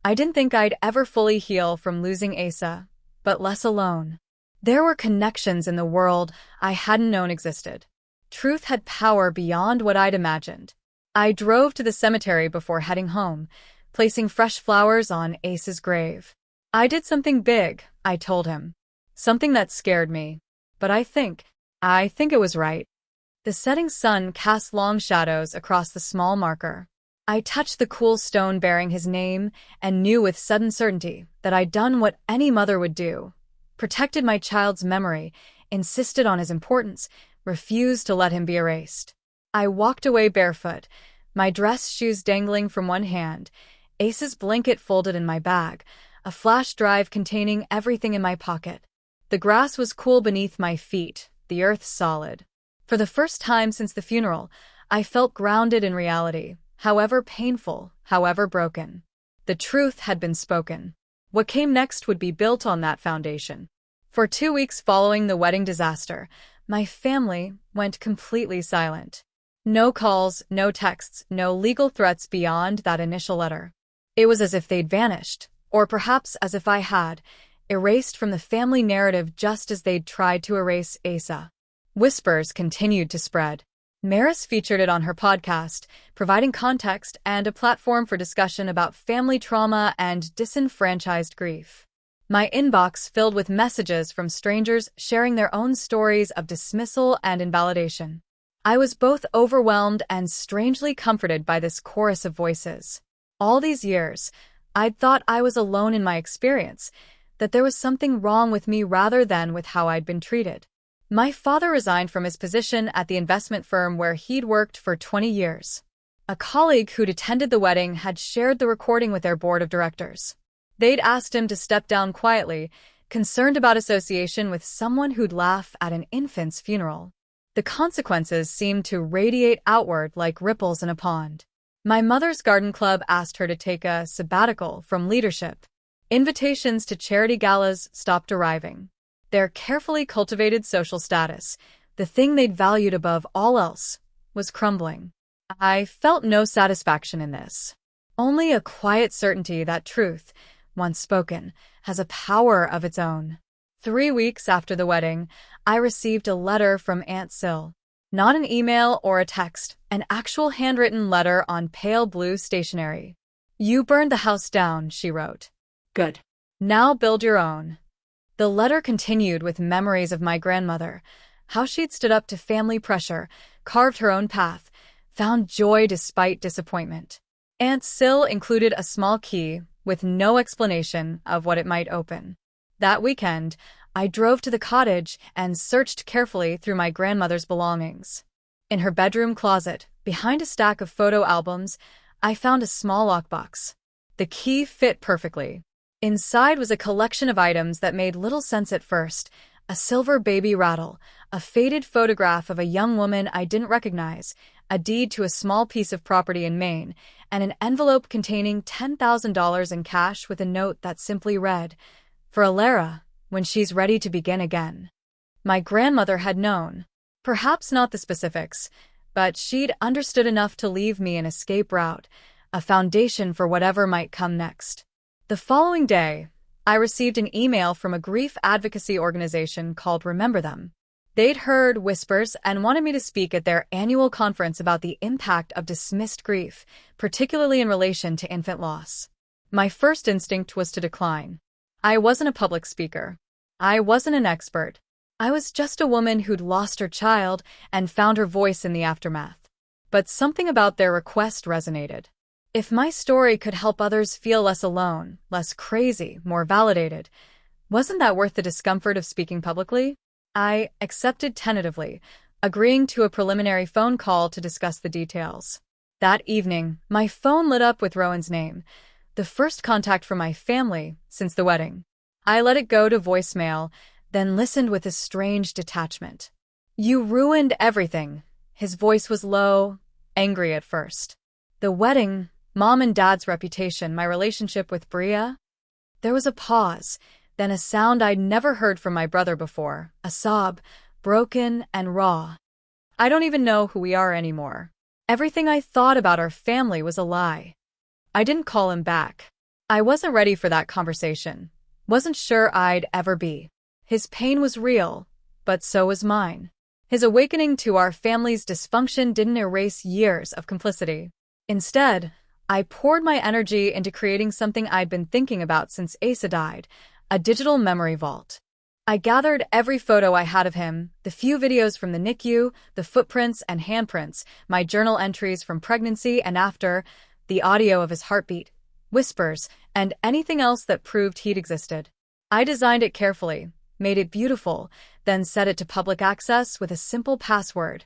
A: I didn't think I'd ever fully heal from losing Asa, but less alone. There were connections in the world I hadn't known existed. Truth had power beyond what I'd imagined. I drove to the cemetery before heading home, placing fresh flowers on Asa's grave. I did something big, I told him. Something that scared me. But I think it was right. The setting sun cast long shadows across the small marker. I touched the cool stone bearing his name and knew with sudden certainty that I'd done what any mother would do. Protected my child's memory, insisted on his importance, refused to let him be erased. I walked away barefoot, my dress shoes dangling from one hand, Asa's blanket folded in my bag, a flash drive containing everything in my pocket. The grass was cool beneath my feet, the earth solid. For the first time since the funeral, I felt grounded in reality, however painful, however broken. The truth had been spoken. What came next would be built on that foundation. For 2 weeks following the wedding disaster, my family went completely silent. No calls, no texts, no legal threats beyond that initial letter. It was as if they'd vanished, or perhaps as if I had, erased from the family narrative just as they'd tried to erase Asa. Whispers continued to spread. Maris featured it on her podcast, providing context and a platform for discussion about family trauma and disenfranchised grief. My inbox filled with messages from strangers sharing their own stories of dismissal and invalidation. I was both overwhelmed and strangely comforted by this chorus of voices. All these years, I'd thought I was alone in my experience, that there was something wrong with me rather than with how I'd been treated. My father resigned from his position at the investment firm where he'd worked for 20 years. A colleague who'd attended the wedding had shared the recording with their board of directors. They'd asked him to step down quietly, concerned about association with someone who'd laugh at an infant's funeral. The consequences seemed to radiate outward like ripples in a pond. My mother's garden club asked her to take a sabbatical from leadership. Invitations to charity galas stopped arriving. Their carefully cultivated social status, the thing they'd valued above all else, was crumbling. I felt no satisfaction in this. Only a quiet certainty that truth, once spoken, has a power of its own. 3 weeks after the wedding, I received a letter from Aunt Sil. Not an email or a text, an actual handwritten letter on pale blue stationery. "You burned the house down," she wrote.
B: Good.
A: "Now build your own." The letter continued with memories of my grandmother, how she'd stood up to family pressure, carved her own path, found joy despite disappointment. Aunt Sil included a small key with no explanation of what it might open. That weekend, I drove to the cottage and searched carefully through my grandmother's belongings. In her bedroom closet, behind a stack of photo albums, I found a small lockbox. The key fit perfectly. Inside was a collection of items that made little sense at first: a silver baby rattle, a faded photograph of a young woman I didn't recognize, a deed to a small piece of property in Maine, and an envelope containing $10,000 in cash with a note that simply read, "For Alara, when she's ready to begin again." My grandmother had known. Perhaps not the specifics, but she'd understood enough to leave me an escape route, a foundation for whatever might come next. The following day, I received an email from a grief advocacy organization called Remember Them. They'd heard whispers and wanted me to speak at their annual conference about the impact of dismissed grief, particularly in relation to infant loss. My first instinct was to decline. I wasn't a public speaker. I wasn't an expert. I was just a woman who'd lost her child and found her voice in the aftermath. But something about their request resonated. If my story could help others feel less alone, less crazy, more validated, wasn't that worth the discomfort of speaking publicly? I accepted tentatively, agreeing to a preliminary phone call to discuss the details. That evening, my phone lit up with Rowan's name, the first contact from my family since the wedding. I let it go to voicemail, then listened with a strange detachment. "You ruined everything." His voice was low, angry at first. "The wedding, Mom and Dad's reputation, my relationship with Bria." There was a pause, then a sound I'd never heard from my brother before, a sob, broken and raw. "I don't even know who we are anymore. Everything I thought about our family was a lie." I didn't call him back. I wasn't ready for that conversation. Wasn't sure I'd ever be. His pain was real, but so was mine. His awakening to our family's dysfunction didn't erase years of complicity. Instead, I poured my energy into creating something I'd been thinking about since Asa died, a digital memory vault. I gathered every photo I had of him, the few videos from the NICU, the footprints and handprints, my journal entries from pregnancy and after, the audio of his heartbeat, whispers, and anything else that proved he'd existed. I designed it carefully, made it beautiful, then set it to public access with a simple password: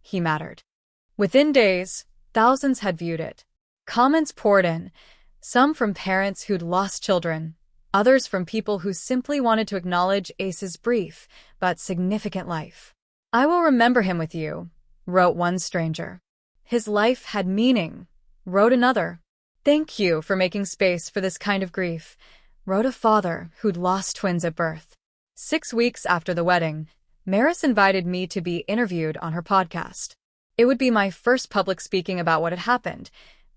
A: "He mattered." Within days, thousands had viewed it. Comments poured in, some from parents who'd lost children, others from people who simply wanted to acknowledge Ace's brief but significant life. "I will remember him with you," wrote one stranger. "His life had meaning," wrote another. "Thank you for making space for this kind of grief," wrote a father who'd lost twins at birth. 6 weeks after the wedding, Maris invited me to be interviewed on her podcast. It would be my first public speaking about what had happened,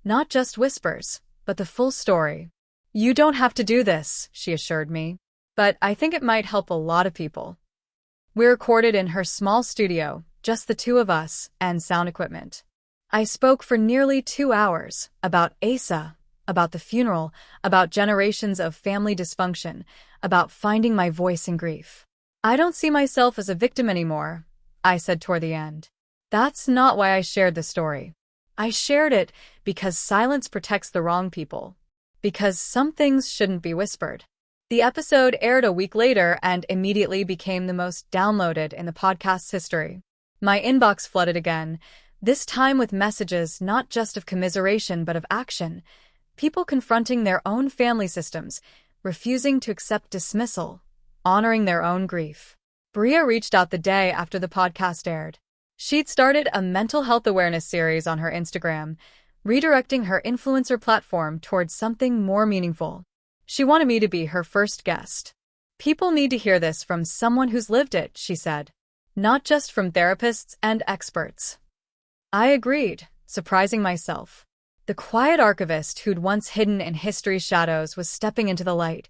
A: not just whispers, but the full story. "You don't have to do this," she assured me, "but I think it might help a lot of people." We recorded in her small studio, just the two of us and sound equipment. I spoke for nearly 2 hours about Asa, about the funeral, about generations of family dysfunction, about finding my voice in grief. "I don't see myself as a victim anymore," I said toward the end. That's not why I shared the story. I shared it because silence protects the wrong people. Because some things shouldn't be whispered. The episode aired a week later and immediately became the most downloaded in the podcast's history. My inbox flooded again, this time with messages not just of commiseration but of action, people confronting their own family systems, refusing to accept dismissal, honoring their own grief. Bria reached out the day after the podcast aired. She'd started a mental health awareness series on her Instagram, redirecting her influencer platform towards something more meaningful. She wanted me to be her first guest. People need to hear this from someone who's lived it, she said, not just from therapists and experts. I agreed, surprising myself. The quiet archivist who'd once hidden in history's shadows was stepping into the light,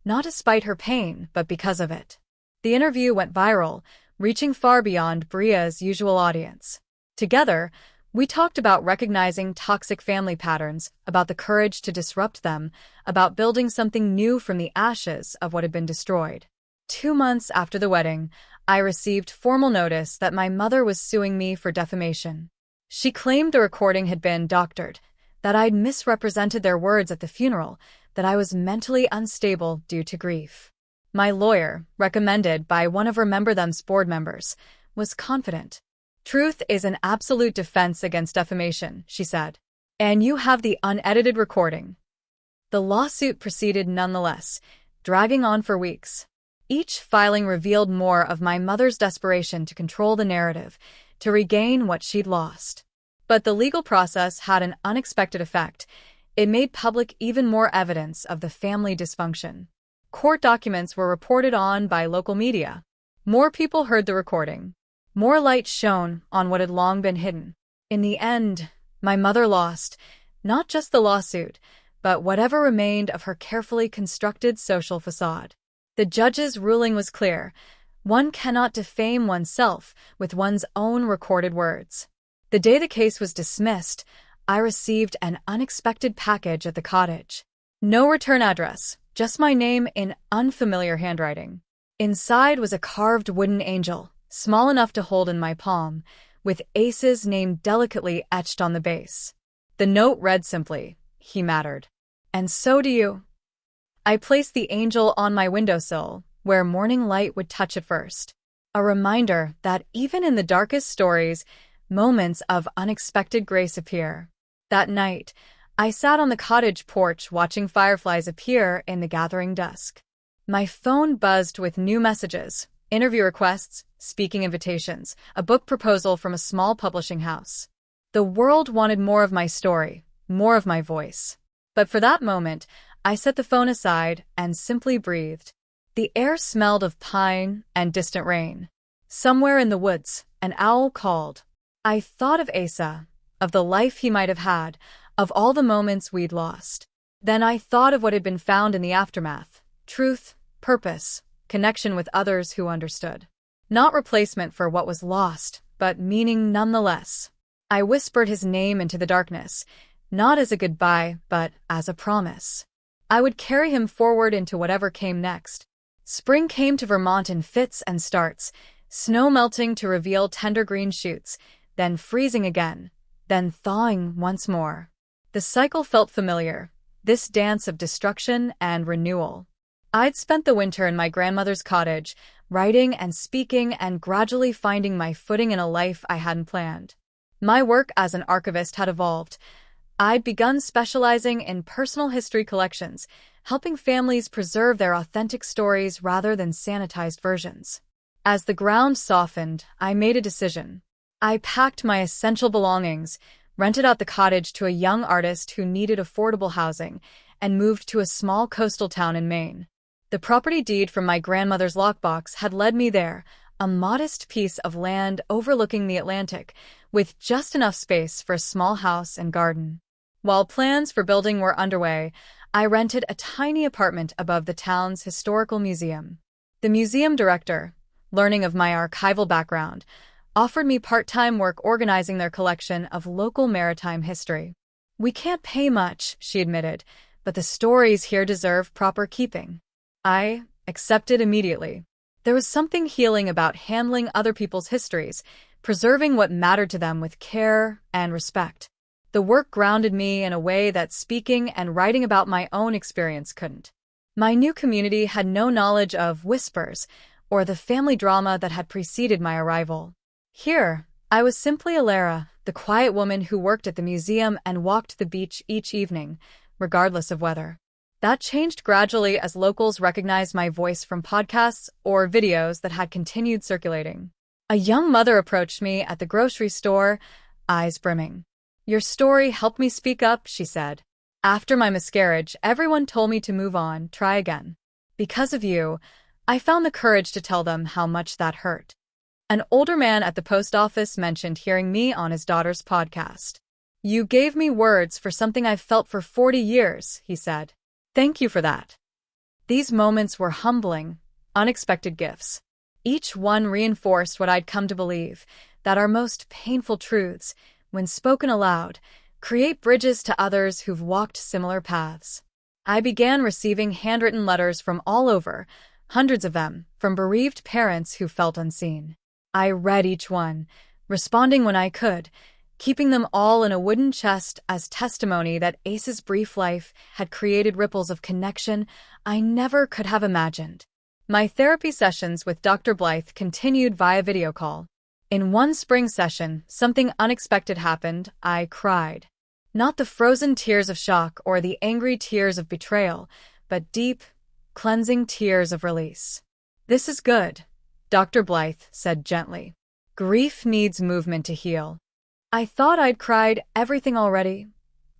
A: not despite her pain, but because of it. The interview went viral, reaching far beyond Bria's usual audience. Together, we talked about recognizing toxic family patterns, about the courage to disrupt them, about building something new from the ashes of what had been destroyed. 2 months after the wedding, I received formal notice that my mother was suing me for defamation. She claimed the recording had been doctored, that I'd misrepresented their words at the funeral, that I was mentally unstable due to grief. My lawyer, recommended by one of Remember Them's board members, was confident. Truth is an absolute defense against defamation, she said. And you have the unedited recording. The lawsuit proceeded nonetheless, dragging on for weeks. Each filing revealed more of my mother's desperation to control the narrative, to regain what she'd lost. But the legal process had an unexpected effect. It made public even more evidence of the family dysfunction. Court documents were reported on by local media. More people heard the recording. More light shone on what had long been hidden. In the end, my mother lost, not just the lawsuit, but whatever remained of her carefully constructed social facade. The judge's ruling was clear. One cannot defame oneself with one's own recorded words. The day the case was dismissed, I received an unexpected package at the cottage. No return address, just my name in unfamiliar handwriting. Inside was a carved wooden angel, small enough to hold in my palm, with Ace's name delicately etched on the base. The note read simply, "He mattered. And so do you." I placed the angel on my windowsill, where morning light would touch it first. A reminder that even in the darkest stories, moments of unexpected grace appear. That night, I sat on the cottage porch watching fireflies appear in the gathering dusk. My phone buzzed with new messages, interview requests, speaking invitations, a book proposal from a small publishing house. The world wanted more of my story, more of my voice. But for that moment, I set the phone aside and simply breathed. The air smelled of pine and distant rain. Somewhere in the woods, an owl called. I thought of Asa, of the life he might have had, of all the moments we'd lost. Then I thought of what had been found in the aftermath: truth, purpose, connection with others who understood. Not replacement for what was lost, but meaning nonetheless. I whispered his name into the darkness, not as a goodbye, but as a promise. I would carry him forward into whatever came next. Spring came to Vermont in fits and starts, snow melting to reveal tender green shoots, then freezing again, then thawing once more. The cycle felt familiar, this dance of destruction and renewal. I'd spent the winter in my grandmother's cottage, writing and speaking and gradually finding my footing in a life I hadn't planned. My work as an archivist had evolved. I'd begun specializing in personal history collections, helping families preserve their authentic stories rather than sanitized versions. As the ground softened, I made a decision. I packed my essential belongings, rented out the cottage to a young artist who needed affordable housing, and moved to a small coastal town in Maine. The property deed from my grandmother's lockbox had led me there, a modest piece of land overlooking the Atlantic, with just enough space for a small house and garden. While plans for building were underway, I rented a tiny apartment above the town's historical museum. The museum director, learning of my archival background, offered me part-time work organizing their collection of local maritime history. "We can't pay much," she admitted, "but the stories here deserve proper keeping." I accepted immediately. There was something healing about handling other people's histories, preserving what mattered to them with care and respect. The work grounded me in a way that speaking and writing about my own experience couldn't. My new community had no knowledge of whispers or the family drama that had preceded my arrival. Here, I was simply Alara, the quiet woman who worked at the museum and walked the beach each evening, regardless of weather. That changed gradually as locals recognized my voice from podcasts or videos that had continued circulating. A young mother approached me at the grocery store, eyes brimming. "Your story helped me speak up," she said. "After my miscarriage, everyone told me to move on, try again. Because of you, I found the courage to tell them how much that hurt." An older man at the post office mentioned hearing me on his daughter's podcast. "You gave me words for something I've felt for 40 years, he said. "Thank you for that." These moments were humbling, unexpected gifts. Each one reinforced what I'd come to believe, that our most painful truths, when spoken aloud, create bridges to others who've walked similar paths. I began receiving handwritten letters from all over, hundreds of them, from bereaved parents who felt unseen. I read each one, responding when I could, keeping them all in a wooden chest as testimony that Ace's brief life had created ripples of connection I never could have imagined. My therapy sessions with Dr. Blythe continued via video call. In one spring session, something unexpected happened. I cried. Not the frozen tears of shock or the angry tears of betrayal, but deep, cleansing tears of release. "This is good," Dr. Blythe said gently. "Grief needs movement to heal." "I thought I'd cried everything already,"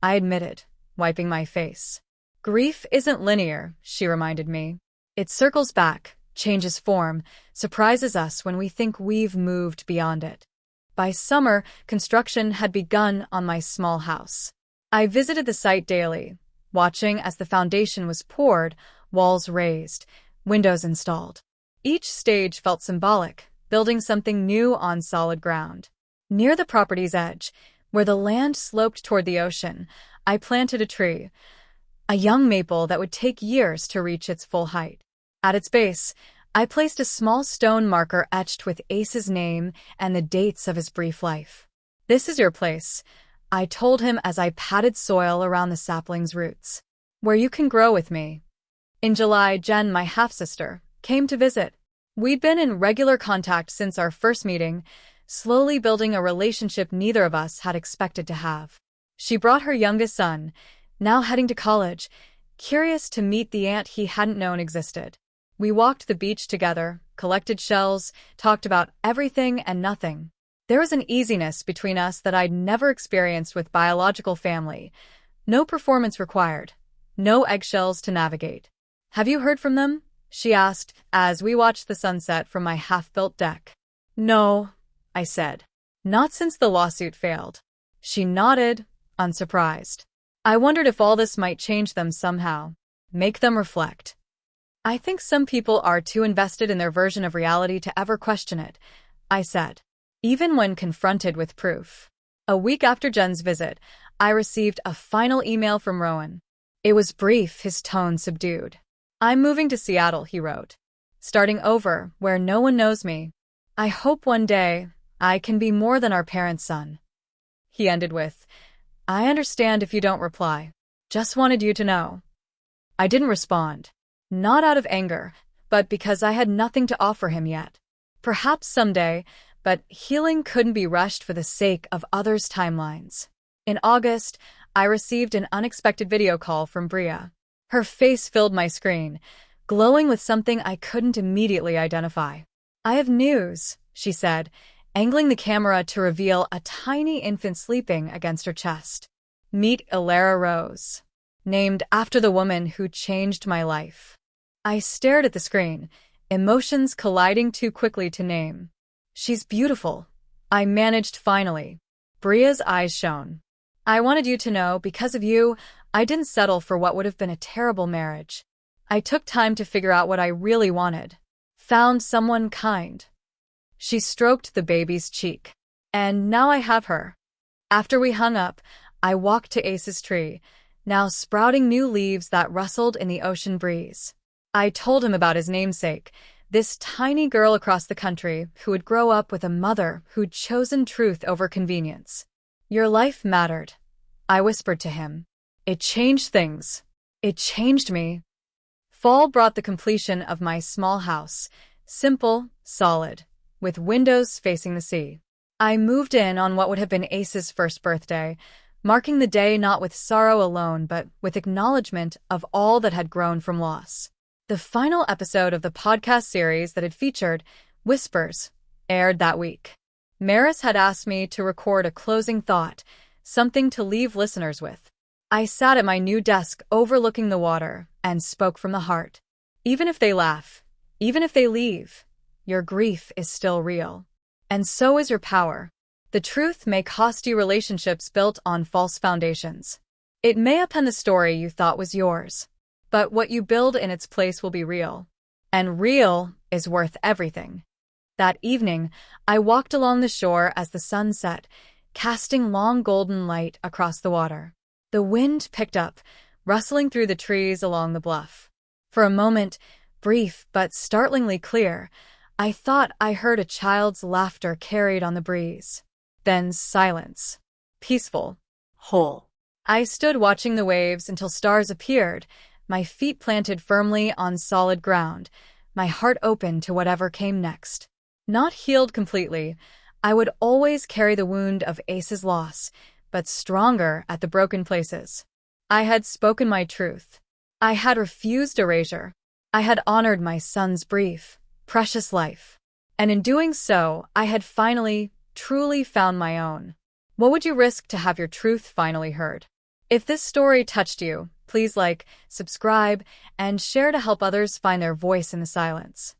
A: I admitted, wiping my face. "Grief isn't linear," she reminded me. "It circles back, changes form, surprises us when we think we've moved beyond it." By summer, construction had begun on my small house. I visited the site daily, watching as the foundation was poured, walls raised, windows installed. Each stage felt symbolic, building something new on solid ground. Near the property's edge, where the land sloped toward the ocean, I planted a tree, a young maple that would take years to reach its full height. At its base, I placed a small stone marker etched with Ace's name and the dates of his brief life. "This is your place," I told him as I patted soil around the sapling's roots, "where you can grow with me." In July, Jen, my half-sister, came to visit. We'd been in regular contact since our first meeting, slowly building a relationship neither of us had expected to have. She brought her youngest son, now heading to college, curious to meet the aunt he hadn't known existed. We walked the beach together, collected shells, talked about everything and nothing. There was an easiness between us that I'd never experienced with biological family. No performance required. No eggshells to navigate. "Have you heard from them?" she asked as we watched the sunset from my half-built deck. "No," I said. "Not since the lawsuit failed." She nodded, unsurprised. I wondered if all this might change them somehow, make them reflect. "I think some people are too invested in their version of reality to ever question it," I said, even when confronted with proof. A week after Jen's visit, I received a final email from Rowan. It was brief, his tone subdued. "I'm moving to Seattle," he wrote. "Starting over, where no one knows me. I hope one day I can be more than our parents' son." He ended with, "I understand if you don't reply. Just wanted you to know." I didn't respond. Not out of anger, but because I had nothing to offer him yet. Perhaps someday, but healing couldn't be rushed for the sake of others' timelines. In August, I received an unexpected video call from Bria. Her face filled my screen, glowing with something I couldn't immediately identify. "I have news," she said, angling the camera to reveal a tiny infant sleeping against her chest. "Meet Alara Rose, named after the woman who changed my life." I stared at the screen, emotions colliding too quickly to name. "She's beautiful," I managed finally. Bria's eyes shone. "I wanted you to know, because of you, I didn't settle for what would have been a terrible marriage. I took time to figure out what I really wanted. Found someone kind." She stroked the baby's cheek. "And now I have her." After we hung up, I walked to Ace's tree, now sprouting new leaves that rustled in the ocean breeze. I told him about his namesake, this tiny girl across the country who would grow up with a mother who'd chosen truth over convenience. "Your life mattered," I whispered to him. "It changed things. It changed me." Fall brought the completion of my small house, simple, solid, with windows facing the sea. I moved in on what would have been Ace's first birthday, marking the day not with sorrow alone but with acknowledgement of all that had grown from loss. The final episode of the podcast series that had featured Whispers aired that week. Maris had asked me to record a closing thought, something to leave listeners with. I sat at my new desk overlooking the water and spoke from the heart. Even if they laugh, even if they leave, your grief is still real. And so is your power. The truth may cost you relationships built on false foundations. It may upend the story you thought was yours, but what you build in its place will be real. And real is worth everything. That evening, I walked along the shore as the sun set, casting long golden light across the water. The wind picked up, rustling through the trees along the bluff. For a moment, brief but startlingly clear, I thought I heard a child's laughter carried on the breeze. Then silence. Peaceful.
B: Whole.
A: I stood watching the waves until stars appeared, my feet planted firmly on solid ground, my heart open to whatever came next. Not healed completely, I would always carry the wound of Ace's loss, but stronger at the broken places. I had spoken my truth. I had refused erasure. I had honored my son's brief, precious life. And in doing so, I had finally, truly found my own. What would you risk to have your truth finally heard? If this story touched you, please like, subscribe, and share to help others find their voice in the silence.